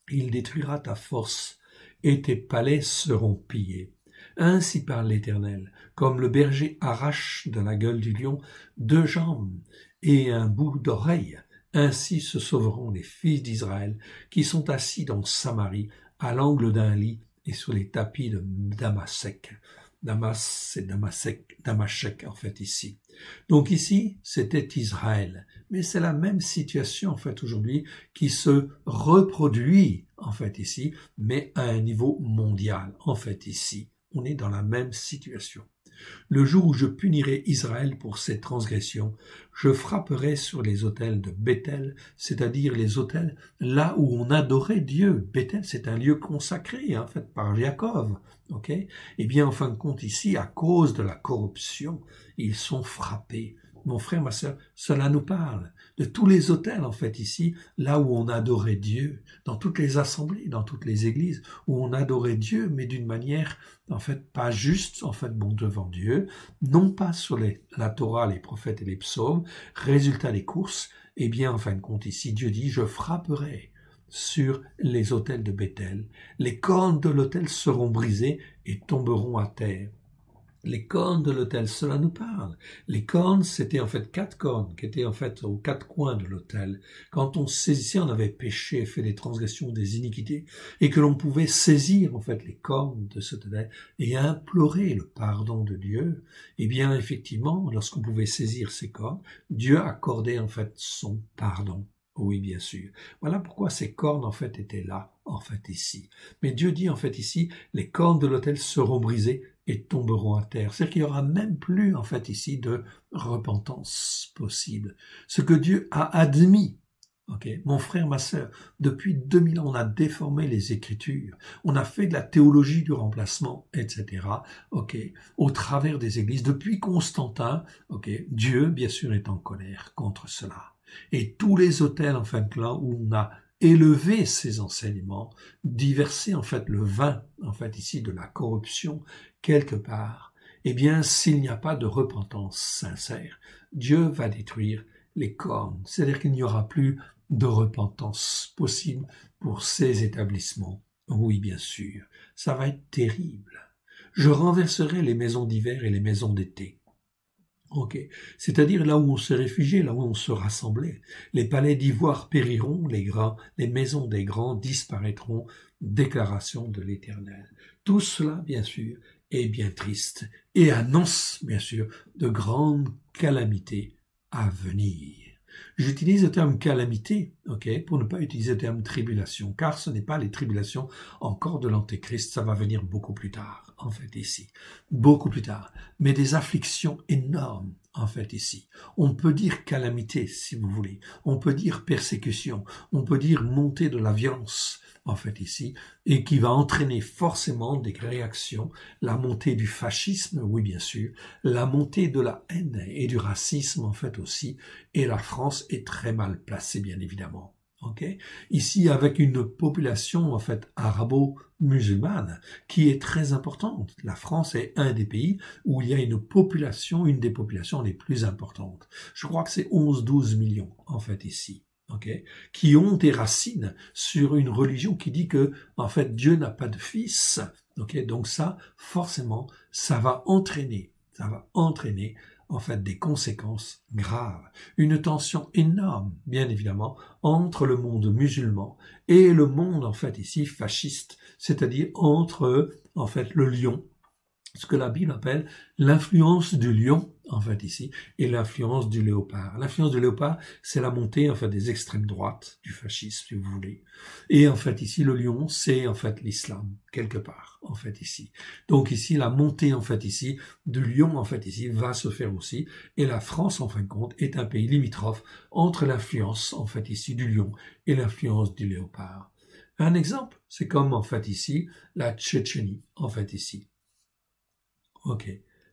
Il détruira ta force et tes palais seront pillés. Ainsi parle l'Éternel. Comme le berger arrache de la gueule du lion 2 jambes et un bout d'oreille, ainsi se sauveront les fils d'Israël qui sont assis dans Samarie, à l'angle d'un lit et sur les tapis de Damasek. Damas, c'est Damashek en fait ici. Donc ici, c'était Israël. Mais c'est la même situation en fait aujourd'hui qui se reproduit en fait ici, mais à un niveau mondial en fait ici. On est dans la même situation. Le jour où je punirai Israël pour ses transgressions, je frapperai sur les autels de Béthel, c'est-à-dire les autels là où on adorait Dieu. Béthel, c'est un lieu consacré, en fait, par Jacob. Ok ? Eh bien, en fin de compte, ici, à cause de la corruption, ils sont frappés. Mon frère, ma sœur, cela nous parle de tous les autels, en fait, ici, là où on adorait Dieu, dans toutes les assemblées, dans toutes les églises, où on adorait Dieu, mais d'une manière, en fait, pas juste, en fait, bon, devant Dieu, non pas sur la Torah, les prophètes et les psaumes. Résultat des courses, eh bien, en fin de compte, ici, Dieu dit, je frapperai sur les autels de Béthel. Les cornes de l'autel seront brisées et tomberont à terre. Les cornes de l'autel, cela nous parle. Les cornes, c'était en fait 4 cornes qui étaient en fait aux 4 coins de l'autel. Quand on saisissait, on avait péché, fait des transgressions, des iniquités, et que l'on pouvait saisir en fait les cornes de cet autel et implorer le pardon de Dieu. Eh bien, effectivement, lorsqu'on pouvait saisir ces cornes, Dieu accordait en fait son pardon. Oui, bien sûr. Voilà pourquoi ces cornes, en fait, étaient là, en fait, ici. Mais Dieu dit, en fait, ici, les cornes de l'autel seront brisées et tomberont à terre. C'est-à-dire qu'il n'y aura même plus, en fait, ici, de repentance possible. Ce que Dieu a admis, ok, mon frère, ma sœur, depuis 2000 ans, on a déformé les Écritures. On a fait de la théologie du remplacement, etc., ok, au travers des églises. Depuis Constantin, ok, Dieu, bien sûr, est en colère contre cela. Et tous les autels, en fait, là où on a élevé ces enseignements, diversé, en fait, le vin, en fait, ici, de la corruption, quelque part, eh bien, s'il n'y a pas de repentance sincère, Dieu va détruire les cornes. C'est-à-dire qu'il n'y aura plus de repentance possible pour ces établissements. Oui, bien sûr, ça va être terrible. Je renverserai les maisons d'hiver et les maisons d'été. Ok, c'est-à-dire là où on se réfugiait, là où on se rassemblait. Les palais d'ivoire périront, les maisons des grands disparaîtront. Déclaration de l'Éternel. Tout cela, bien sûr, est bien triste et annonce, bien sûr, de grandes calamités à venir. J'utilise le terme calamité, ok, pour ne pas utiliser le terme tribulation, car ce n'est pas les tribulations encore de l'Antéchrist, ça va venir beaucoup plus tard, en fait, ici, beaucoup plus tard, mais des afflictions énormes, en fait, ici. On peut dire calamité, si vous voulez. On peut dire persécution. On peut dire montée de la violence, en fait, ici, et qui va entraîner forcément des réactions. La montée du fascisme, oui, bien sûr. La montée de la haine et du racisme, en fait, aussi. Et la France est très mal placée, bien évidemment. Okay. Ici, avec une population en fait arabo-musulmane qui est très importante. La France est un des pays où il y a une des populations les plus importantes. Je crois que c'est 11-12 millions en fait ici, okay, qui ont des racines sur une religion qui dit que en fait Dieu n'a pas de fils. Okay, donc ça, forcément, ça va entraîner en fait des conséquences graves, une tension énorme, bien évidemment, entre le monde musulman et le monde, en fait, ici, fasciste, c'est-à-dire entre, en fait, le lion, ce que la Bible appelle l'influence du lion, en fait, ici, et l'influence du léopard. L'influence du léopard, c'est la montée, en fait, des extrêmes droites, du fascisme, si vous voulez. Et, en fait, ici, le lion, c'est, en fait, l'islam, quelque part, en fait, ici. Donc, ici, la montée, en fait, ici, du lion, en fait, ici, va se faire aussi. Et la France, en fin de compte, est un pays limitrophe entre l'influence, en fait, ici, du lion et l'influence du léopard. Un exemple, c'est comme, en fait, ici, la Tchétchénie, en fait, ici. Ok.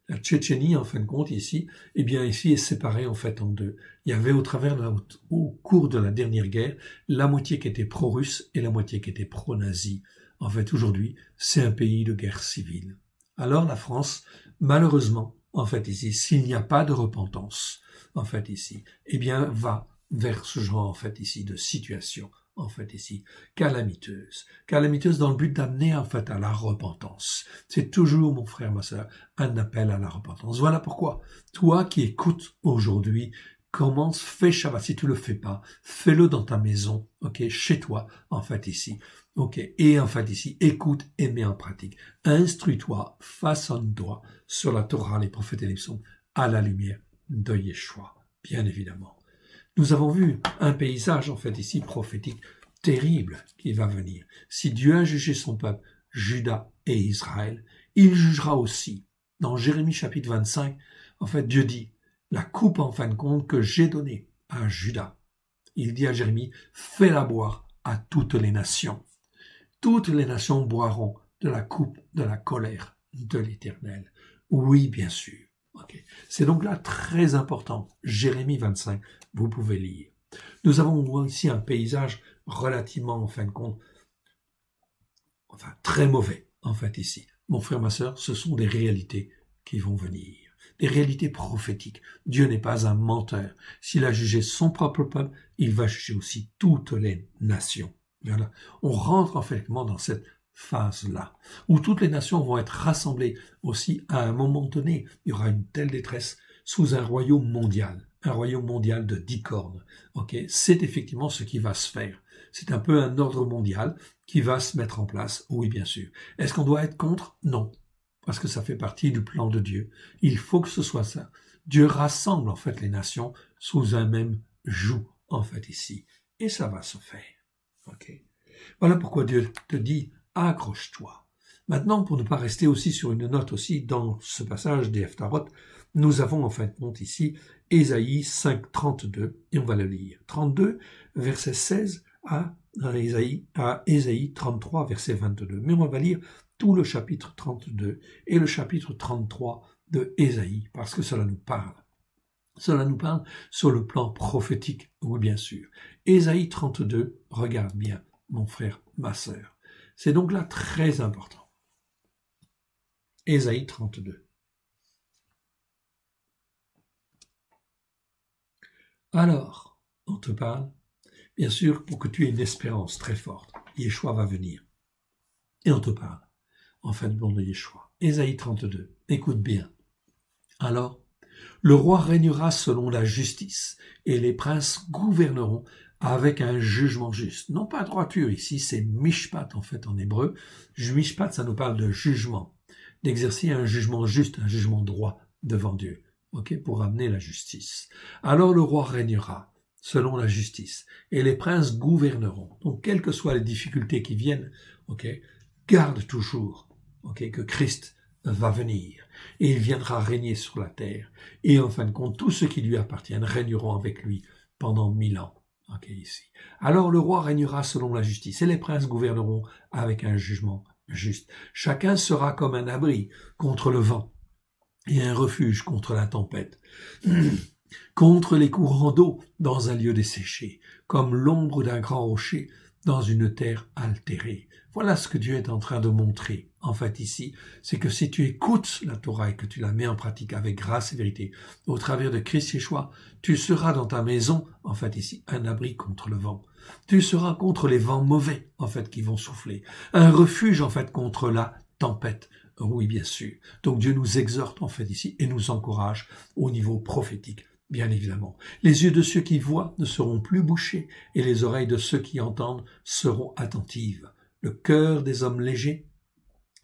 La Tchétchénie, en fin de compte, ici, eh bien, ici, est séparée, en fait, en deux. Il y avait, au cours de la dernière guerre, la moitié qui était pro-russe et la moitié qui était pro-nazi. En fait, aujourd'hui, c'est un pays de guerre civile. Alors, la France, malheureusement, en fait, ici, s'il n'y a pas de repentance, en fait, ici, eh bien, va vers ce genre, en fait, ici, de situation, en fait, ici, calamiteuse. Calamiteuse dans le but d'amener, en fait, à la repentance. C'est toujours, mon frère, ma sœur, un appel à la repentance. Voilà pourquoi, toi qui écoutes aujourd'hui, commence, fais Shabbat. Si tu le fais pas, fais-le dans ta maison, ok, chez toi, en fait, ici. Ok, et en fait, ici, écoute et mets en pratique. Instruis-toi, façonne-toi sur la Torah, les prophètes et les psaumes, à la lumière de Yeshua, bien évidemment. Nous avons vu un paysage, en fait, ici, prophétique, terrible, qui va venir. Si Dieu a jugé son peuple, Juda et Israël, il jugera aussi. Dans Jérémie chapitre 25, en fait, Dieu dit, la coupe, en fin de compte, que j'ai donnée à Juda. Il dit à Jérémie, fais-la boire à toutes les nations. Toutes les nations boiront de la coupe de la colère de l'Éternel. Oui, bien sûr. Okay. C'est donc là très important. Jérémie 25, vous pouvez lire. Nous avons ici un paysage relativement, en fin de compte, enfin très mauvais, en fait, ici. Mon frère, ma sœur, ce sont des réalités qui vont venir. Des réalités prophétiques. Dieu n'est pas un menteur. S'il a jugé son propre peuple, il va juger aussi toutes les nations. Voilà. On rentre en fait dans cette phase-là, où toutes les nations vont être rassemblées aussi à un moment donné. Il y aura une telle détresse sous un royaume mondial de 10 cornes. Okay, c'est effectivement ce qui va se faire. C'est un peu un ordre mondial qui va se mettre en place, oui bien sûr. Est-ce qu'on doit être contre? Non, parce que ça fait partie du plan de Dieu. Il faut que ce soit ça. Dieu rassemble en fait les nations sous un même joug, en fait ici, et ça va se faire. Okay. Voilà pourquoi Dieu te dit, accroche-toi. Maintenant, pour ne pas rester aussi sur une note aussi dans ce passage des Haftarot, nous avons en fin de compte ici Ésaïe 5, 32, et on va le lire. 32, verset 16 à Ésaïe 33, verset 22. Mais on va lire tout le chapitre 32 et le chapitre 33 de Ésaïe, parce que cela nous parle. Cela nous parle sur le plan prophétique, oui bien sûr. Ésaïe 32, regarde bien, mon frère, ma sœur. C'est donc là très important. Ésaïe 32. Alors, on te parle, bien sûr, pour que tu aies une espérance très forte. Yeshua va venir. Et on te parle, en fait, bon de Yeshua. Ésaïe 32, écoute bien. Alors, le roi régnera selon la justice, et les princes gouverneront avec un jugement juste. Non pas droiture, ici c'est mishpat en fait en hébreu. Mishpat, ça nous parle de jugement, d'exercer un jugement juste, un jugement droit devant Dieu, ok, pour amener la justice. Alors le roi régnera selon la justice, et les princes gouverneront. Donc quelles que soient les difficultés qui viennent, ok, garde toujours, ok, que Christ va venir et il viendra régner sur la terre. Et en fin de compte, tous ceux qui lui appartiennent régneront avec lui pendant 1000 ans. Ici. Alors le roi régnera selon la justice et les princes gouverneront avec un jugement juste. Chacun sera comme un abri contre le vent et un refuge contre la tempête, contre les courants d'eau dans un lieu desséché, comme l'ombre d'un grand rocher dans une terre altérée. Voilà ce que Dieu est en train de montrer, en fait, ici. C'est que si tu écoutes la Torah et que tu la mets en pratique avec grâce et vérité, au travers de Christ Yeshua, tu seras dans ta maison, en fait, ici, un abri contre le vent. Tu seras contre les vents mauvais, en fait, qui vont souffler. Un refuge, en fait, contre la tempête. Oui, bien sûr. Donc Dieu nous exhorte, en fait, ici, et nous encourage au niveau prophétique. Bien évidemment. Les yeux de ceux qui voient ne seront plus bouchés et les oreilles de ceux qui entendent seront attentives. Le cœur des hommes légers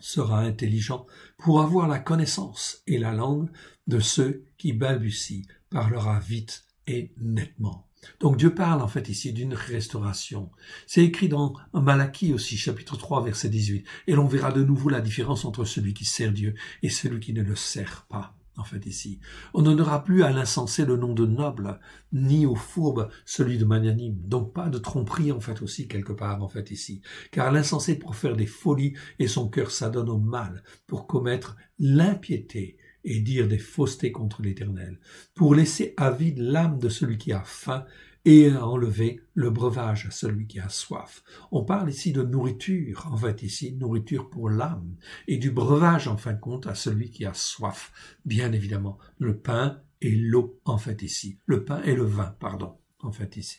sera intelligent pour avoir la connaissance et la langue de ceux qui balbutient parlera vite et nettement. Donc Dieu parle en fait ici d'une restauration. C'est écrit dans Malachie aussi, chapitre 3, verset 18. Et l'on verra de nouveau la différence entre celui qui sert Dieu et celui qui ne le sert pas. En fait, ici, on ne donnera plus à l'insensé le nom de noble, ni au fourbe celui de magnanime. Donc pas de tromperie, en fait, aussi, quelque part, en fait, ici. Car l'insensé profère des folies et son cœur s'adonne au mal pour commettre l'impiété et dire des faussetés contre l'Éternel, pour laisser avide l'âme de celui qui a faim et enlever le breuvage à celui qui a soif. On parle ici de nourriture, en fait ici, nourriture pour l'âme, et du breuvage en fin de compte à celui qui a soif. Bien évidemment, le pain et l'eau, en fait ici. Le pain et le vin, pardon, en fait ici.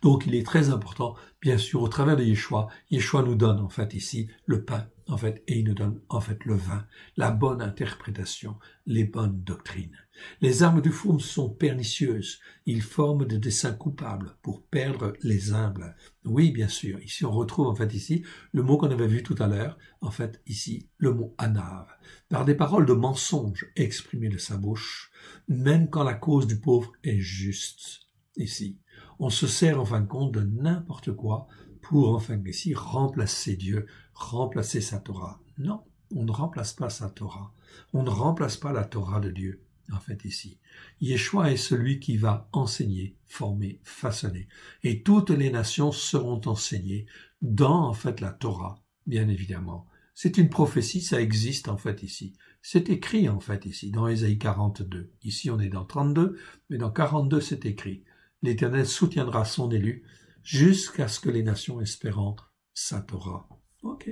Donc il est très important, bien sûr, au travers de Yeshua, Yeshua nous donne en fait ici le pain, en fait, et il nous donne en fait le vin, la bonne interprétation, les bonnes doctrines. Les armes du fourbe sont pernicieuses, ils forment des desseins coupables pour perdre les humbles. Oui, bien sûr, ici on retrouve en fait ici le mot qu'on avait vu tout à l'heure, en fait ici le mot anav, par des paroles de mensonges exprimées de sa bouche, même quand la cause du pauvre est juste. Ici, on se sert en fin de compte de n'importe quoi pour en fin de ici remplacer Dieu, remplacer sa Torah. Non, on ne remplace pas sa Torah. On ne remplace pas la Torah de Dieu, en fait ici. Yeshua est celui qui va enseigner, former, façonner. Et toutes les nations seront enseignées dans en fait la Torah, bien évidemment. C'est une prophétie, ça existe en fait ici. C'est écrit en fait ici, dans Ésaïe 42. Ici on est dans 32, mais dans 42 c'est écrit. L'Éternel soutiendra son élu jusqu'à ce que les nations espérant sa Torah. Ok,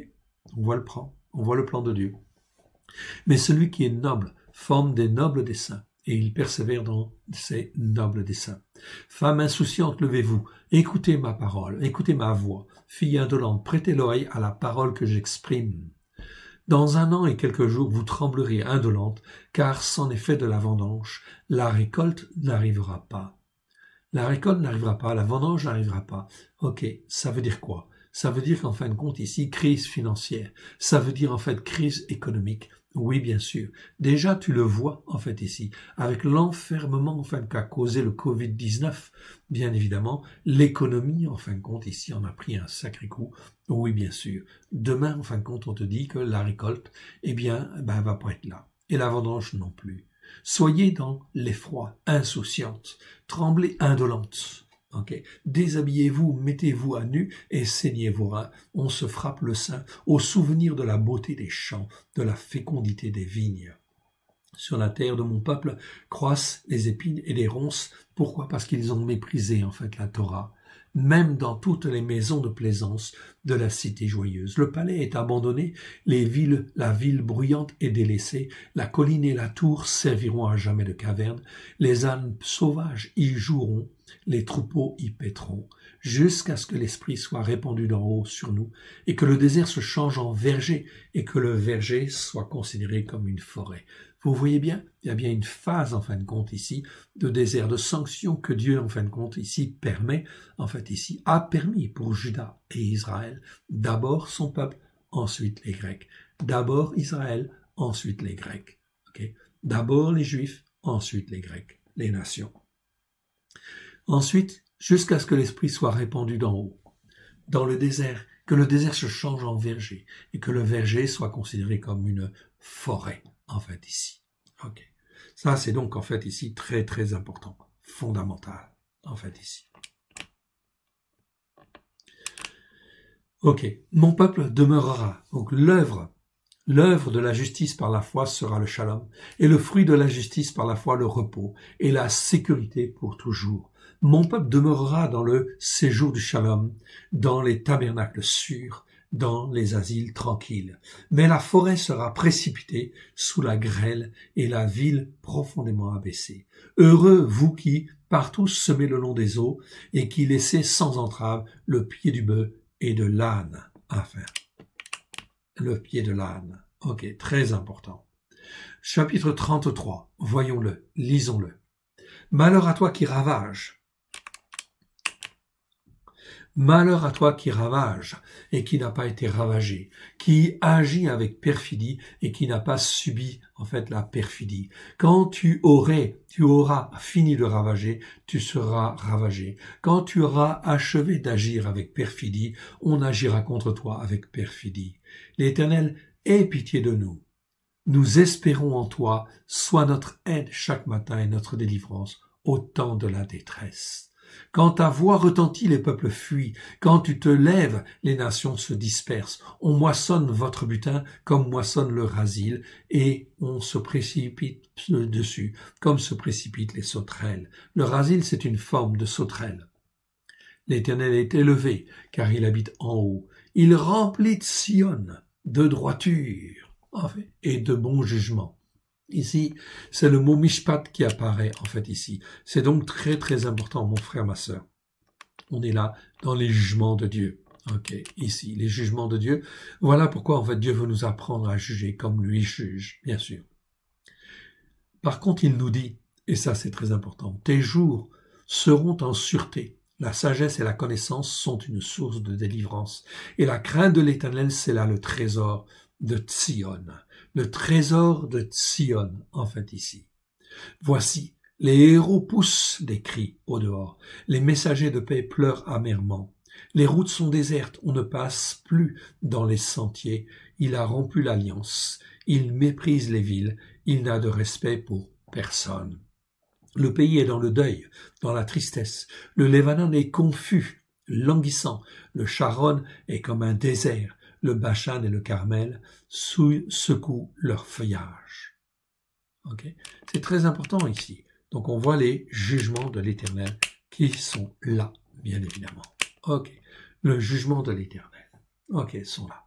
on voit le plan de Dieu. Mais celui qui est noble forme des nobles desseins, et il persévère dans ses nobles desseins. Femme insouciante, levez-vous, écoutez ma parole, écoutez ma voix. Fille indolente, prêtez l'oreille à la parole que j'exprime. Dans 1 an et quelques jours, vous tremblerez indolente, car c'en est fait de la vendange, la récolte n'arrivera pas. La récolte n'arrivera pas, la vendange n'arrivera pas. Ok, ça veut dire quoi? Ça veut dire qu'en fin de compte ici, crise financière. Ça veut dire en fait crise économique. Oui, bien sûr. Déjà, tu le vois en fait ici, avec l'enfermement en fin qu'a causé le Covid-19. Bien évidemment, l'économie en fin de compte ici en a pris un sacré coup. Oui, bien sûr. Demain, en fin de compte, on te dit que la récolte, elle va pas être là. Et la vendange non plus. Soyez dans l'effroi, insouciante, tremblez indolente. Okay. Déshabillez-vous, mettez-vous à nu et saignez vos reins. On se frappe le sein au souvenir de la beauté des champs, de la fécondité des vignes. Sur la terre de mon peuple croissent les épines et les ronces. Pourquoi? Parce qu'ils ont méprisé en fait la Torah. Même dans toutes les maisons de plaisance de la cité joyeuse. Le palais est abandonné, la ville bruyante est délaissée, la colline et la tour serviront à jamais de caverne, les ânes sauvages y joueront, les troupeaux y paîtront, jusqu'à ce que l'esprit soit répandu d'en haut sur nous, et que le désert se change en verger, et que le verger soit considéré comme une forêt. Vous voyez bien, il y a bien une phase, en fin de compte, ici, de désert, de sanction que Dieu, en fin de compte, ici, permet, en fait, ici, a permis pour Juda et Israël. D'abord son peuple, ensuite les Grecs. D'abord Israël, ensuite les Grecs. Okay? D'abord les Juifs, ensuite les Grecs, les nations. Ensuite, jusqu'à ce que l'Esprit soit répandu d'en haut, dans le désert, que le désert se change en verger, et que le verger soit considéré comme une forêt, en fait, ici. Ok. Ça, c'est donc, en fait, ici, très, très important, fondamental, en fait, ici. Ok. Mon peuple demeurera. Donc, l'œuvre de la justice par la foi sera le shalom, et le fruit de la justice par la foi le repos, et la sécurité pour toujours. Mon peuple demeurera dans le séjour du shalom, dans les tabernacles sûrs, dans les asiles tranquilles. Mais la forêt sera précipitée sous la grêle et la ville profondément abaissée. Heureux vous qui, partout semez le long des eaux, et qui laissez sans entrave le pied du bœuf et de l'âne. Enfin, le pied de l'âne. Ok, très important. Chapitre 33, voyons-le, lisons-le. Malheur à toi qui ravage. Malheur à toi qui ravage et qui n'a pas été ravagé, qui agit avec perfidie et qui n'a pas subi en fait la perfidie. Quand tu auras fini de ravager, tu seras ravagé. Quand tu auras achevé d'agir avec perfidie, on agira contre toi avec perfidie. L'Éternel, aie pitié de nous. Nous espérons en toi, sois notre aide chaque matin et notre délivrance au temps de la détresse. Quand ta voix retentit, les peuples fuient. Quand tu te lèves, les nations se dispersent. On moissonne votre butin comme moissonne leur asile, et on se précipite dessus, comme se précipitent les sauterelles. Leur asile, c'est une forme de sauterelle. L'Éternel est élevé, car il habite en haut. Il remplit Sion de droiture et de bon jugement. Ici, c'est le mot mishpat qui apparaît, en fait, ici. C'est donc très, très important, mon frère, ma sœur. On est là dans les jugements de Dieu. Ok, ici, les jugements de Dieu. Voilà pourquoi, en fait, Dieu veut nous apprendre à juger comme lui juge, bien sûr. Par contre, il nous dit, et ça, c'est très important, tes jours seront en sûreté. La sagesse et la connaissance sont une source de délivrance. Et la crainte de l'Éternel, c'est là le trésor de Sion. Le trésor de Sion, en fait, ici. Voici, les héros poussent des cris au dehors. Les messagers de paix pleurent amèrement. Les routes sont désertes, on ne passe plus dans les sentiers. Il a rompu l'alliance. Il méprise les villes. Il n'a de respect pour personne. Le pays est dans le deuil, dans la tristesse. Le Lébanon est confus, languissant. Le Sharon est comme un désert. Le Bashan et le Carmel secouent leur feuillage. Okay? C'est très important ici. Donc on voit les jugements de l'Éternel qui sont là, bien évidemment. Ok, le jugement de l'Éternel. Ok, sont là.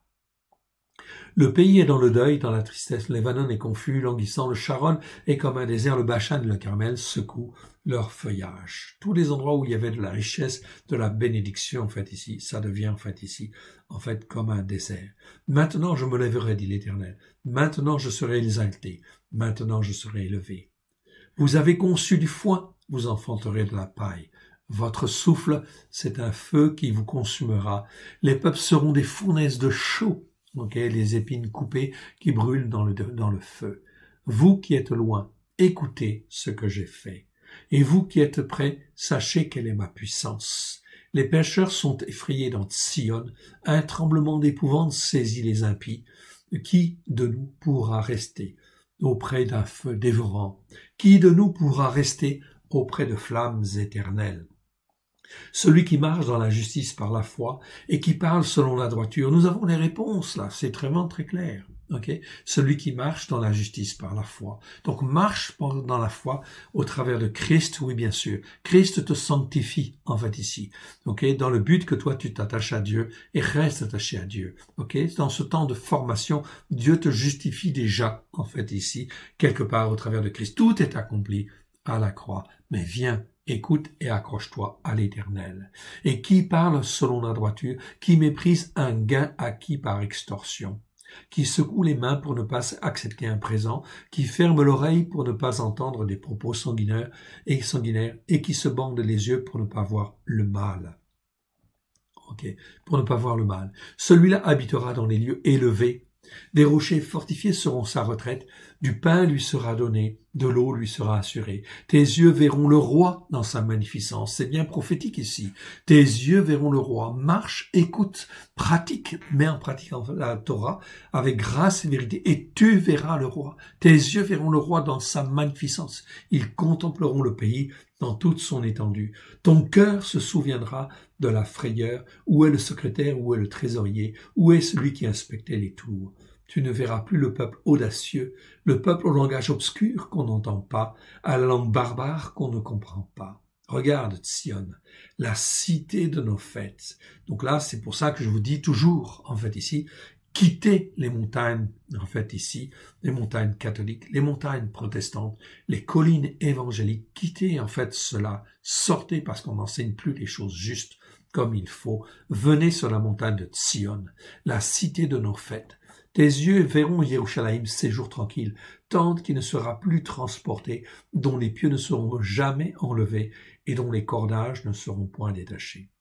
Le pays est dans le deuil, dans la tristesse. Le Lébanon est confus, languissant. Le Sharon est comme un désert. Le Bashan et le Carmel secouent leur feuillage. Tous les endroits où il y avait de la richesse, de la bénédiction, en fait, ici, ça devient, en fait, ici, en fait, comme un désert. Maintenant, je me lèverai, dit l'Éternel. Maintenant, je serai exalté. Maintenant, je serai élevé. Vous avez conçu du foin, vous enfanterez de la paille. Votre souffle, c'est un feu qui vous consumera. Les peuples seront des fournaises de chaux, les épines coupées qui brûlent dans le feu. Vous qui êtes loin, écoutez ce que j'ai fait. Et vous qui êtes près, sachez quelle est ma puissance. Les pécheurs sont effrayés dans Sion, un tremblement d'épouvante saisit les impies. Qui de nous pourra rester auprès d'un feu dévorant? Qui de nous pourra rester auprès de flammes éternelles? Celui qui marche dans la justice par la foi et qui parle selon la droiture, nous avons les réponses là, c'est vraiment très clair. Okay? Celui qui marche dans la justice par la foi. Donc marche dans la foi au travers de Christ, oui bien sûr. Christ te sanctifie en fait ici. Okay? Dans le but que toi tu t'attaches à Dieu et restes attaché à Dieu. Okay? Dans ce temps de formation, Dieu te justifie déjà en fait ici, quelque part au travers de Christ. Tout est accompli à la croix. Mais viens, écoute et accroche-toi à l'Éternel. Et qui parle selon la droiture, qui méprise un gain acquis par extorsion, qui secoue les mains pour ne pas accepter un présent, qui ferme l'oreille pour ne pas entendre des propos sanguinaires et qui se bande les yeux pour ne pas voir le mal. Pour ne pas voir le mal. Celui-là habitera dans les lieux élevés. Des rochers fortifiés seront sa retraite. Du pain lui sera donné, de l'eau lui sera assurée. Tes yeux verront le roi dans sa magnificence. C'est bien prophétique ici. Tes yeux verront le roi. Marche, écoute, pratique, mets en pratique la Torah avec grâce et vérité, et tu verras le roi. Tes yeux verront le roi dans sa magnificence. Ils contempleront le pays dans toute son étendue. Ton cœur se souviendra de la frayeur. Où est le secrétaire? Où est le trésorier? Où est celui qui inspectait les tours? Tu ne verras plus le peuple audacieux, le peuple au langage obscur qu'on n'entend pas, à la langue barbare qu'on ne comprend pas. Regarde Sion, la cité de nos fêtes. Donc là, c'est pour ça que je vous dis toujours, en fait ici, quittez les montagnes, en fait ici, les montagnes catholiques, les montagnes protestantes, les collines évangéliques, quittez en fait cela, sortez parce qu'on n'enseigne plus les choses justes comme il faut, venez sur la montagne de Sion, la cité de nos fêtes. Tes yeux verront Yerushalayim, séjour tranquille, tente qui ne sera plus transportée, dont les pieux ne seront jamais enlevés et dont les cordages ne seront point détachés.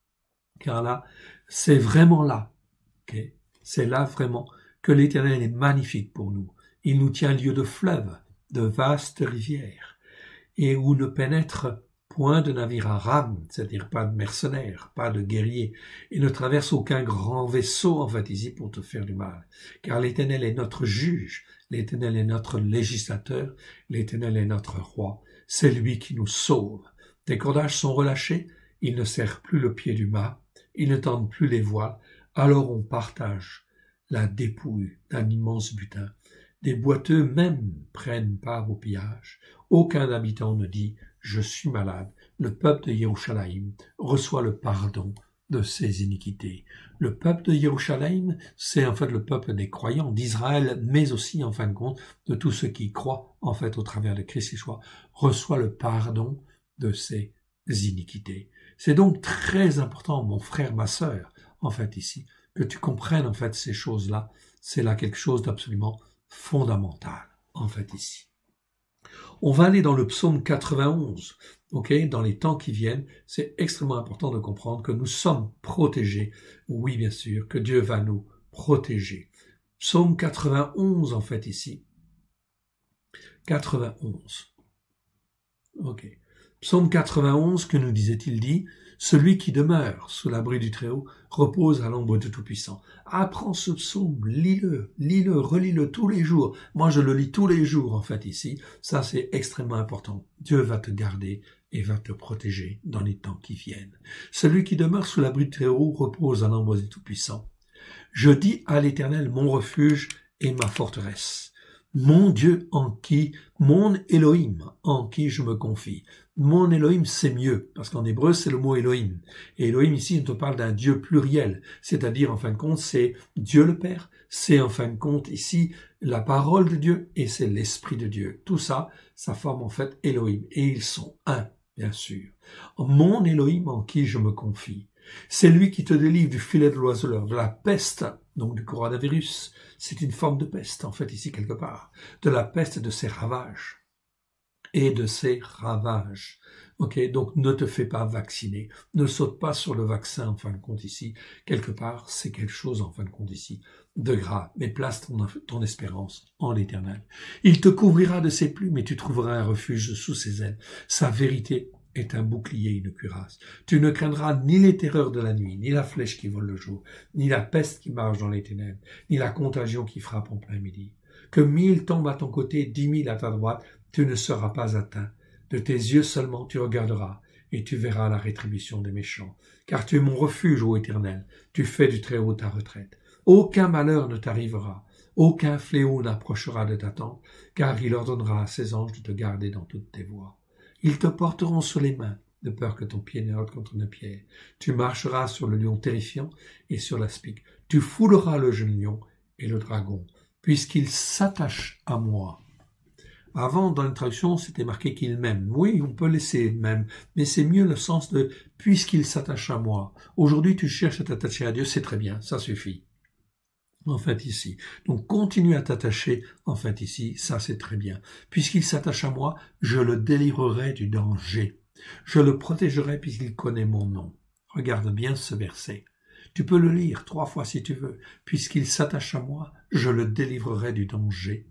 Car là, c'est vraiment là, okay? C'est là vraiment que l'Éternel est magnifique pour nous. Il nous tient lieu de fleuves, de vastes rivières, et où ne pénètre point de navire à rame, c'est-à-dire pas de mercenaires, pas de guerriers, et ne traverse aucun grand vaisseau, en fait, ici, pour te faire du mal. Car l'Éternel est notre juge, l'Éternel est notre législateur, l'Éternel est notre roi. C'est lui qui nous sauve. Tes cordages sont relâchés, il ne serre plus le pied du mât, il ne tendent plus les voiles, alors on partage la dépouille d'un immense butin. Des boiteux même prennent part au pillage. Aucun habitant ne dit « Je suis malade ». Le peuple de Yerushalayim reçoit le pardon de ses iniquités. Le peuple de Yerushalayim, c'est en fait le peuple des croyants d'Israël, mais aussi en fin de compte de tous ceux qui croient en fait au travers de Christ Yeshua, reçoit le pardon de ses iniquités. C'est donc très important, mon frère, ma sœur, en fait ici, que tu comprennes en fait ces choses-là. C'est là quelque chose d'absolument fondamental, en fait ici. On va aller dans le psaume 91, ok, dans les temps qui viennent. C'est extrêmement important de comprendre que nous sommes protégés. Oui, bien sûr, que Dieu va nous protéger. Psaume 91, en fait, ici. 91. Ok. Psaume 91, que nous disait-il dit? Celui qui demeure sous l'abri du Très-Haut repose à l'ombre du Tout-Puissant. Apprends ce psaume, lis-le, relis-le tous les jours. Moi, je le lis tous les jours, en fait, ici. Ça, c'est extrêmement important. Dieu va te garder et va te protéger dans les temps qui viennent. Celui qui demeure sous l'abri du Très-Haut repose à l'ombre du Tout-Puissant. Je dis à l'Éternel, mon refuge et ma forteresse. Mon Dieu mon Elohim en qui je me confie. Mon Elohim, c'est mieux, parce qu'en hébreu, c'est le mot Elohim. Et Elohim, ici, il te parle d'un Dieu pluriel, c'est-à-dire, en fin de compte, c'est Dieu le Père, c'est, en fin de compte, ici, la parole de Dieu, et c'est l'Esprit de Dieu. Tout ça, ça forme, en fait, Elohim. Et ils sont un, bien sûr. Mon Elohim en qui je me confie. C'est lui qui te délivre du filet de l'oiseleur, de la peste, donc du coronavirus. C'est une forme de peste, en fait, ici, quelque part. De la peste et de ses ravages. Ok, donc ne te fais pas vacciner. Ne saute pas sur le vaccin, en fin de compte, ici. Quelque part, c'est quelque chose, en fin de compte, ici, de grave. Mais place ton espérance en l'Éternel. Il te couvrira de ses plumes et tu trouveras un refuge sous ses ailes. Sa vérité est un bouclier, une cuirasse. Tu ne craindras ni les terreurs de la nuit, ni la flèche qui vole le jour, ni la peste qui marche dans les ténèbres, ni la contagion qui frappe en plein midi. Que 1000 tombent à ton côté, 10 000 à ta droite, tu ne seras pas atteint. De tes yeux seulement tu regarderas, et tu verras la rétribution des méchants. Car tu es mon refuge, ô Éternel, tu fais du Très-Haut ta retraite. Aucun malheur ne t'arrivera, aucun fléau n'approchera de ta tente, car il ordonnera à ses anges de te garder dans toutes tes voies. Ils te porteront sur les mains, de peur que ton pied ne heurte contre une pierre. Tu marcheras sur le lion terrifiant et sur l'aspic. Tu fouleras le jeune lion et le dragon, puisqu'il s'attache à moi. Avant, dans une traduction, c'était marqué qu'il m'aime. Oui, on peut laisser même, mais c'est mieux le sens de « puisqu'il s'attache à moi ». Aujourd'hui, tu cherches à t'attacher à Dieu, c'est très bien, ça suffit. En fait, ici. Donc, continue à t'attacher, en fait, ici, ça c'est très bien. Puisqu'il s'attache à moi, je le délivrerai du danger. Je le protégerai puisqu'il connaît mon nom. Regarde bien ce verset. Tu peux le lire 3 fois si tu veux. Puisqu'il s'attache à moi, je le délivrerai du danger.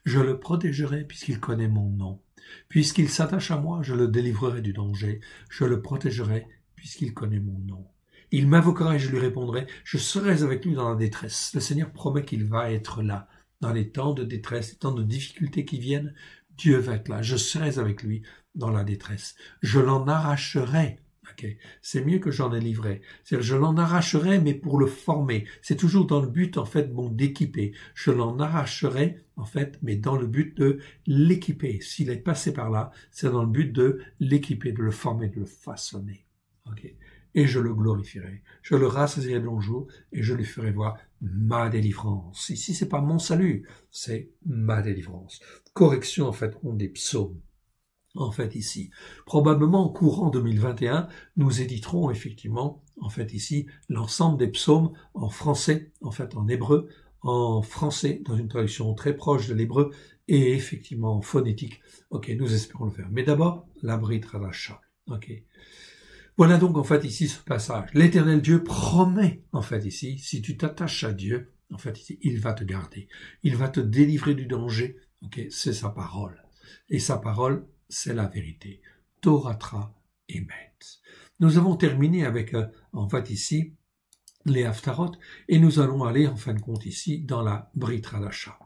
Je le protégerai puisqu'il connaît mon nom. Puisqu'il s'attache à moi, je le délivrerai du danger. Je le protégerai puisqu'il connaît mon nom. Il m'invoquera et je lui répondrai. Je serai avec lui dans la détresse. Le Seigneur promet qu'il va être là. Dans les temps de détresse, les temps de difficultés qui viennent, Dieu va être là. Je serai avec lui dans la détresse. Je l'en arracherai. Okay. C'est mieux que j'en ai livré. C'est-à-dire, je l'en arracherai, mais pour le former. C'est toujours dans le but, en fait, bon, d'équiper. Je l'en arracherai, en fait, mais dans le but de l'équiper. S'il est passé par là, c'est dans le but de l'équiper, de le former, de le façonner. Okay. Et je le glorifierai. Je le rassasierai de longs jours et je lui ferai voir ma délivrance. Ici, c'est pas mon salut, c'est ma délivrance. Correction, en fait, des psaumes. En fait, ici, probablement en courant 2021, nous éditerons effectivement, en fait, ici, l'ensemble des psaumes en français, en fait, en hébreu, en français, dans une traduction très proche de l'hébreu, et effectivement en phonétique. Ok, nous espérons le faire. Mais d'abord, la Brit Hadasha. Ok. Voilà donc, en fait, ici, ce passage. L'Éternel Dieu promet, en fait, ici, si tu t'attaches à Dieu, en fait, ici, il va te garder. Il va te délivrer du danger. Ok, c'est sa parole. Et sa parole, c'est la vérité. Toratra Emet. Nous avons terminé avec, en fait, ici, les Haftarot, et nous allons aller, en fin de compte, ici, dans la Brit Hadasha.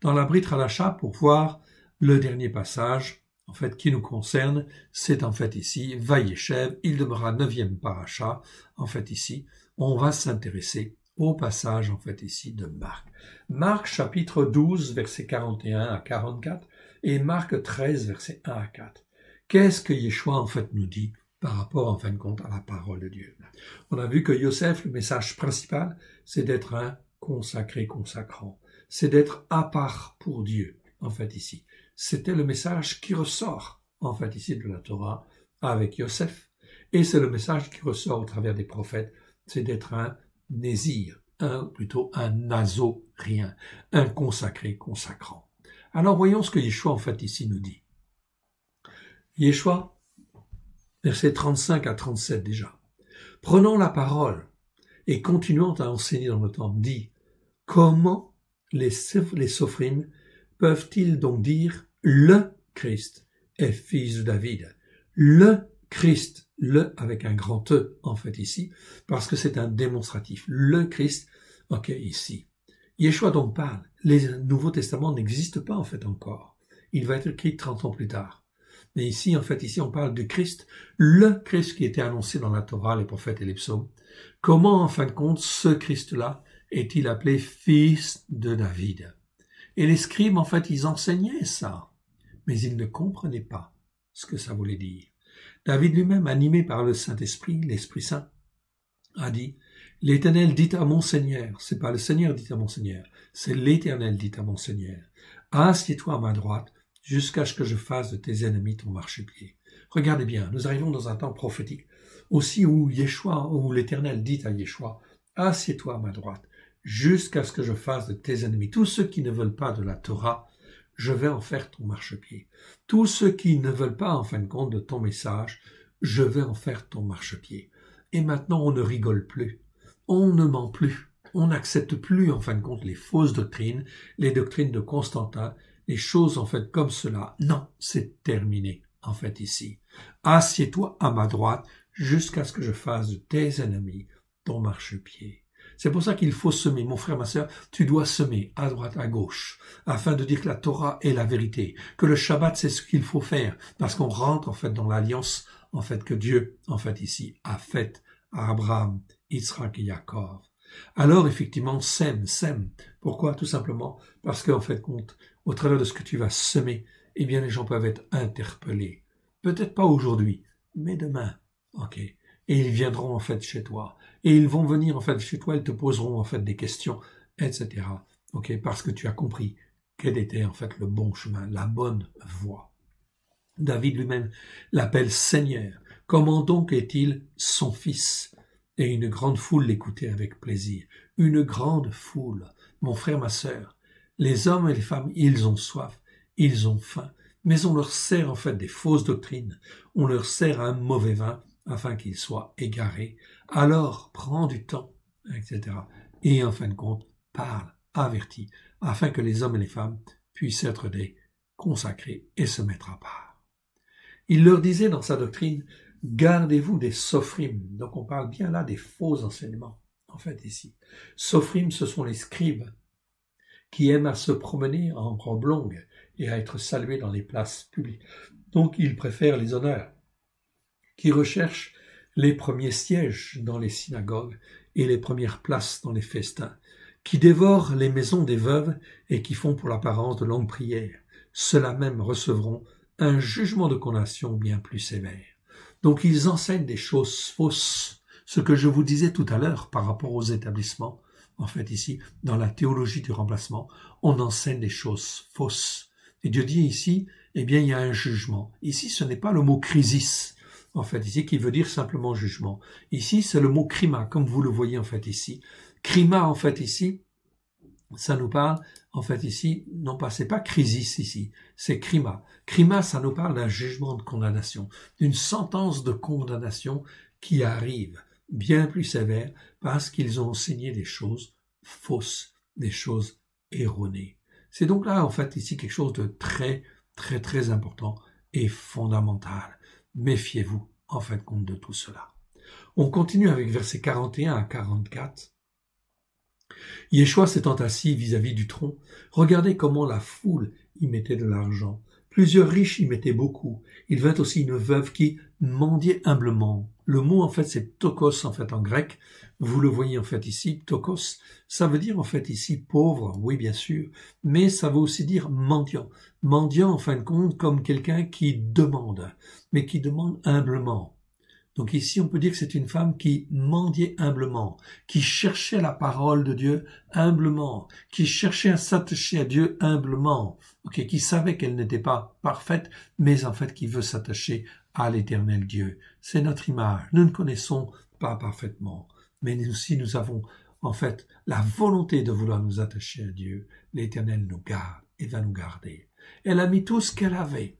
Dans la Brit Hadasha, pour voir le dernier passage, en fait, qui nous concerne, c'est en fait ici, Vayeshev, il demeura 9e paracha, en fait ici, on va s'intéresser au passage, en fait ici, de Marc. Marc, chapitre 12, versets 41 à 44, et Marc 13, versets 1 à 4. Qu'est-ce que Yeshua, en fait, nous dit par rapport, en fin de compte, à la parole de Dieu? On a vu que Yosef, le message principal, c'est d'être un consacré consacrant. C'est d'être à part pour Dieu, en fait, ici. C'était le message qui ressort, en fait, ici, de la Torah, avec Yosef. Et c'est le message qui ressort au travers des prophètes, c'est d'être un nésir, plutôt un nazorien, un consacré consacrant. Alors, voyons ce que Yeshua, en fait, ici, nous dit. Yeshua, versets 35 à 37 déjà. Prenons la parole et continuons à enseigner dans le temple, dit, comment les sophrim peuvent-ils donc dire le Christ est fils de David? Le Christ, le avec un grand E en fait ici, parce que c'est un démonstratif. Le Christ, ok, ici. Yeshua donc parle. Les Nouveaux Testaments n'existent pas en fait encore. Il va être écrit 30 ans plus tard. Mais ici, en fait, ici, on parle du Christ, le Christ qui était annoncé dans la Torah, les prophètes et les psaumes. Comment, en fin de compte, ce Christ-là est-il appelé fils de David? Et les scribes, en fait, ils enseignaient ça, mais ils ne comprenaient pas ce que ça voulait dire. David lui-même, animé par le Saint-Esprit, l'Esprit Saint, a dit, « L'Éternel dit à mon Seigneur, c'est pas le Seigneur dit à mon Seigneur, c'est l'Éternel dit à mon Seigneur, assieds-toi à ma droite, jusqu'à ce que je fasse de tes ennemis ton marchepied. » Regardez bien, nous arrivons dans un temps prophétique, aussi où Yeshua, où l'Éternel dit à Yeshua, « Assieds-toi à ma droite, jusqu'à ce que je fasse de tes ennemis. » Tous ceux qui ne veulent pas de la Torah, je vais en faire ton marchepied. Tous ceux qui ne veulent pas, en fin de compte, de ton message, je vais en faire ton marchepied. Et maintenant, on ne rigole plus. On ne ment plus. On n'accepte plus, en fin de compte, les fausses doctrines, les doctrines de Constantin, les choses, en fait, comme cela. Non, c'est terminé, en fait, ici. Assieds-toi à ma droite, jusqu'à ce que je fasse de tes ennemis ton marchepied. C'est pour ça qu'il faut semer. Mon frère, ma sœur, tu dois semer à droite, à gauche, afin de dire que la Torah est la vérité, que le Shabbat, c'est ce qu'il faut faire, parce qu'on rentre, en fait, dans l'alliance, en fait, que Dieu, en fait, ici, a faite à Abraham, Yitzhak et Yaakov. Alors, effectivement, sème. Pourquoi? Tout simplement parce qu'en fait, compte, au travers de ce que tu vas semer, eh bien, les gens peuvent être interpellés. Peut-être pas aujourd'hui, mais demain. Ok. Et ils viendront, en fait, chez toi. Et ils vont venir, en fait, chez toi, ils te poseront, en fait, des questions, etc. Ok. Parce que tu as compris quel était, en fait, le bon chemin, la bonne voie. David lui-même l'appelle Seigneur. Comment donc est-il son fils? Et une grande foule l'écoutait avec plaisir. Une grande foule. Mon frère, ma sœur, les hommes et les femmes, ils ont soif, ils ont faim, mais on leur sert en fait des fausses doctrines, on leur sert un mauvais vin afin qu'ils soient égarés. Alors, prends du temps, etc. Et en fin de compte, parle, avertis, afin que les hommes et les femmes puissent être des consacrés et se mettre à part. Il leur disait dans sa doctrine, gardez-vous des sophrim. Donc on parle bien là des faux enseignements, en fait ici. Sophrim, ce sont les scribes qui aiment à se promener en robe longue et à être salués dans les places publiques. Donc ils préfèrent les honneurs, qui recherchent les premiers sièges dans les synagogues et les premières places dans les festins, qui dévorent les maisons des veuves et qui font pour l'apparence de longues prières. Ceux-là même recevront un jugement de condamnation bien plus sévère. Donc ils enseignent des choses fausses, ce que je vous disais tout à l'heure par rapport aux établissements. En fait ici, dans la théologie du remplacement, on enseigne des choses fausses. Et Dieu dit ici, eh bien il y a un jugement. Ici ce n'est pas le mot crisis, en fait ici, qui veut dire simplement jugement. Ici c'est le mot krima, comme vous le voyez en fait ici. Krima en fait ici, ça nous parle, en fait ici, non pas, c'est pas crisis ici, c'est krima. Krima, ça nous parle d'un jugement de condamnation, d'une sentence de condamnation qui arrive, bien plus sévère, parce qu'ils ont enseigné des choses fausses, des choses erronées. C'est donc là, en fait, ici, quelque chose de très, très, très important et fondamental. Méfiez-vous, en fait, compte de tout cela. On continue avec versets 41 à 44. Yeshua s'étant assis vis-à-vis du tronc, regardez comment la foule y mettait de l'argent. Plusieurs riches y mettaient beaucoup. Il vint aussi une veuve qui mendiait humblement. Le mot, en fait, c'est ptokos, en fait, en grec. Vous le voyez, en fait, ici, ptokos. Ça veut dire, en fait, ici, pauvre, oui, bien sûr, mais ça veut aussi dire mendiant. Mendiant, en fin de compte, comme quelqu'un qui demande, mais qui demande humblement. Donc ici, on peut dire que c'est une femme qui mendiait humblement, qui cherchait la parole de Dieu humblement, qui cherchait à s'attacher à Dieu humblement, qui savait qu'elle n'était pas parfaite, mais en fait qui veut s'attacher à l'Éternel Dieu. C'est notre image. Nous ne connaissons pas parfaitement, mais nous aussi nous avons en fait la volonté de vouloir nous attacher à Dieu. L'Éternel nous garde et va nous garder. Elle a mis tout ce qu'elle avait.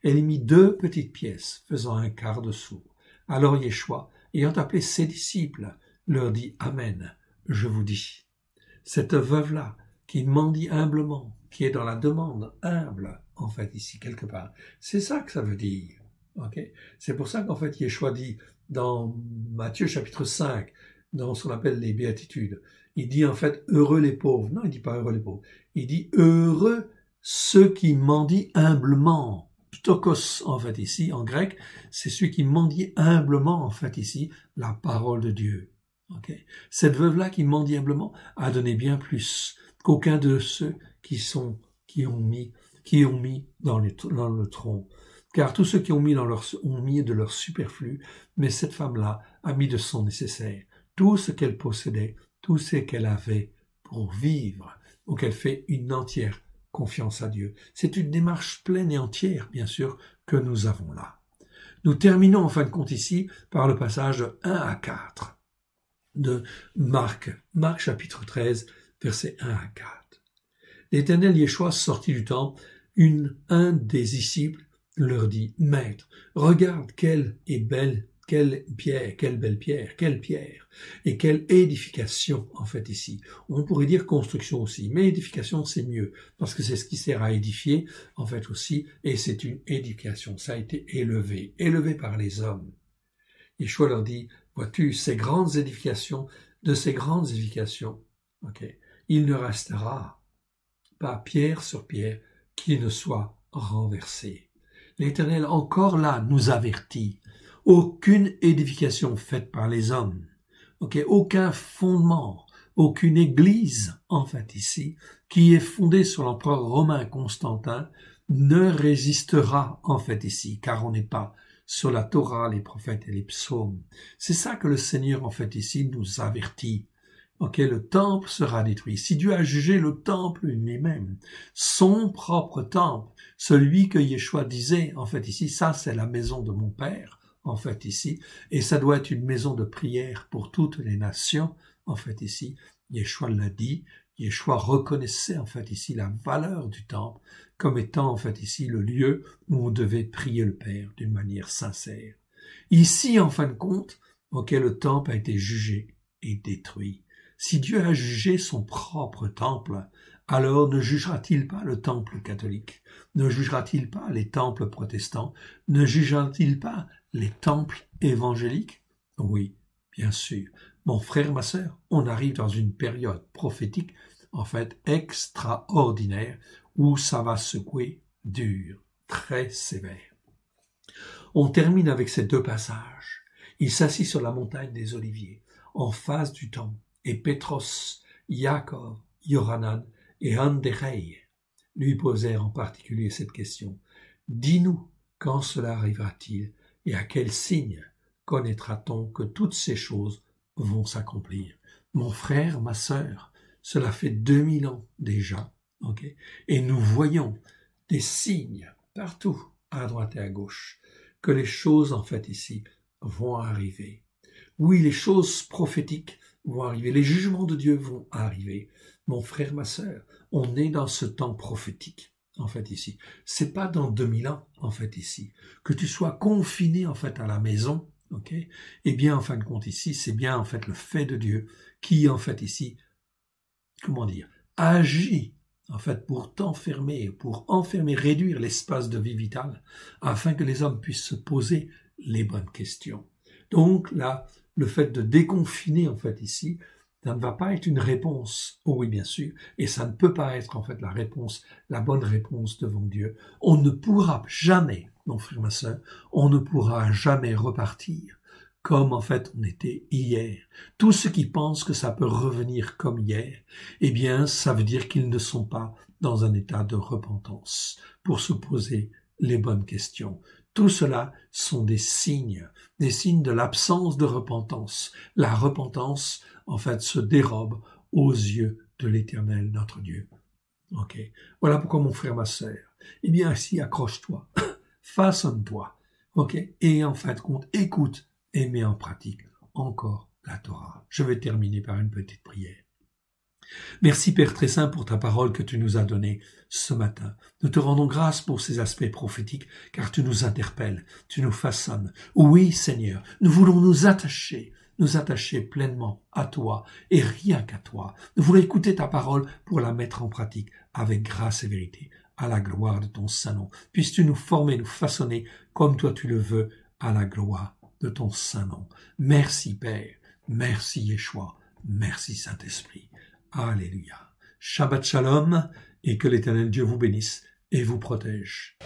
Elle a mis 2 petites pièces, faisant un quart de sou. Alors Yeshua, ayant appelé ses disciples, leur dit « Amen, je vous dis ». Cette veuve-là, qui mendie humblement, qui est dans la demande humble, en fait, ici, quelque part, c'est ça que ça veut dire. C'est pour ça qu'en fait, Yeshua dit dans Matthieu chapitre 5, dans ce qu'on appelle les béatitudes, il dit en fait « heureux les pauvres ». Non, il dit pas « heureux les pauvres ». Il dit « heureux ceux qui mendient humblement ». Ptokos, en fait, ici, en grec, c'est celui qui mendie humblement, en fait, ici, la parole de Dieu. Cette veuve-là qui mendie humblement a donné bien plus qu'aucun de ceux qui ont mis dans le tronc. Car tous ceux qui ont mis de leur superflu, mais cette femme-là a mis de son nécessaire. Tout ce qu'elle possédait, tout ce qu'elle avait pour vivre. Donc elle fait une entière confiance à Dieu. C'est une démarche pleine et entière, bien sûr, que nous avons là. Nous terminons en fin de compte ici par le passage de 1 à 4 de Marc. Marc chapitre 13, versets 1 à 4. L'Éternel Yeshua sortit du temple, un des disciples leur dit, « Maître, regarde quelle belle pierre, et quelle édification, en fait, ici. » On pourrait dire construction aussi, mais édification, c'est mieux, parce que c'est ce qui sert à édifier, en fait, aussi, et c'est une édification. Ça a été élevé par les hommes. Yeshua leur dit, « Vois-tu, de ces grandes édifications, il ne restera pas pierre sur pierre qui ne soit renversée. » L'Éternel, encore là, nous avertit. Aucune édification faite par les hommes, aucun fondement, aucune église, en fait, ici, qui est fondée sur l'empereur romain Constantin, ne résistera, en fait, ici, car on n'est pas sur la Torah, les prophètes et les psaumes. C'est ça que le Seigneur, en fait, ici, nous avertit. Le temple sera détruit. Si Dieu a jugé le temple lui-même, son propre temple, celui que Yeshua disait, en fait, ici, ça, c'est la maison de mon Père, en fait, ici, et ça doit être une maison de prière pour toutes les nations, en fait, ici. Yeshua l'a dit, Yeshua reconnaissait, en fait, ici, la valeur du temple comme étant, en fait, ici, le lieu où on devait prier le Père d'une manière sincère. Ici, en fin de compte, le temple a été jugé et détruit. Si Dieu a jugé son propre temple, alors ne jugera-t-il pas le temple catholique? Ne jugera-t-il pas les temples protestants? Ne jugera-t-il pas les temples évangéliques? Oui, bien sûr. Mon frère, ma sœur, on arrive dans une période prophétique, en fait, extraordinaire, où ça va secouer dur, très sévère. On termine avec ces deux passages. Il s'assit sur la montagne des Oliviers, en face du temple, et Pétros, Jacob, Yohanan et Andrei lui posèrent en particulier cette question. Dis-nous, quand cela arrivera-t-il, et à quel signe connaîtra-t-on que toutes ces choses vont s'accomplir? Mon frère, ma sœur, cela fait 2000 ans déjà, okay? Et nous voyons des signes partout, à droite et à gauche, que les choses, en fait, ici, vont arriver. Oui, les choses prophétiques vont arriver, les jugements de Dieu vont arriver. Mon frère, ma sœur, on est dans ce temps prophétique, en fait, ici. C'est pas dans 2000 ans, en fait, ici. Que tu sois confiné, en fait, à la maison, ok? Eh bien, en fin de compte, ici, c'est bien, en fait, le fait de Dieu qui, en fait, ici, comment dire, agit, en fait, pour t'enfermer, pour enfermer, réduire l'espace de vie vitale, afin que les hommes puissent se poser les bonnes questions. Donc, là, le fait de déconfiner, en fait, ici, ça ne va pas être une réponse, oh oui, bien sûr, et ça ne peut pas être, en fait, la réponse, la bonne réponse devant Dieu. On ne pourra jamais, mon frère, ma sœur, on ne pourra jamais repartir comme, en fait, on était hier. Tous ceux qui pensent que ça peut revenir comme hier, eh bien, ça veut dire qu'ils ne sont pas dans un état de repentance pour se poser les bonnes questions. Tout cela sont des signes de l'absence de repentance. La repentance, en fait, se dérobe aux yeux de l'Éternel, notre Dieu. Ok. Voilà pourquoi, mon frère, ma sœur, eh bien, ainsi, accroche-toi, façonne-toi, ok, et en fin de compte, écoute et mets en pratique encore la Torah. Je vais terminer par une petite prière. Merci Père très saint pour ta parole que tu nous as donnée ce matin. Nous te rendons grâce pour ces aspects prophétiques car tu nous interpelles, tu nous façonnes. Oui Seigneur, nous voulons nous attacher pleinement à toi et rien qu'à toi. Nous voulons écouter ta parole pour la mettre en pratique avec grâce et vérité à la gloire de ton Saint-Nom. Puisses-tu nous former, nous façonner comme toi tu le veux à la gloire de ton Saint-Nom. Merci Père, merci Yeshua, merci Saint-Esprit. Alléluia. Shabbat Shalom et que l'Éternel Dieu vous bénisse et vous protège.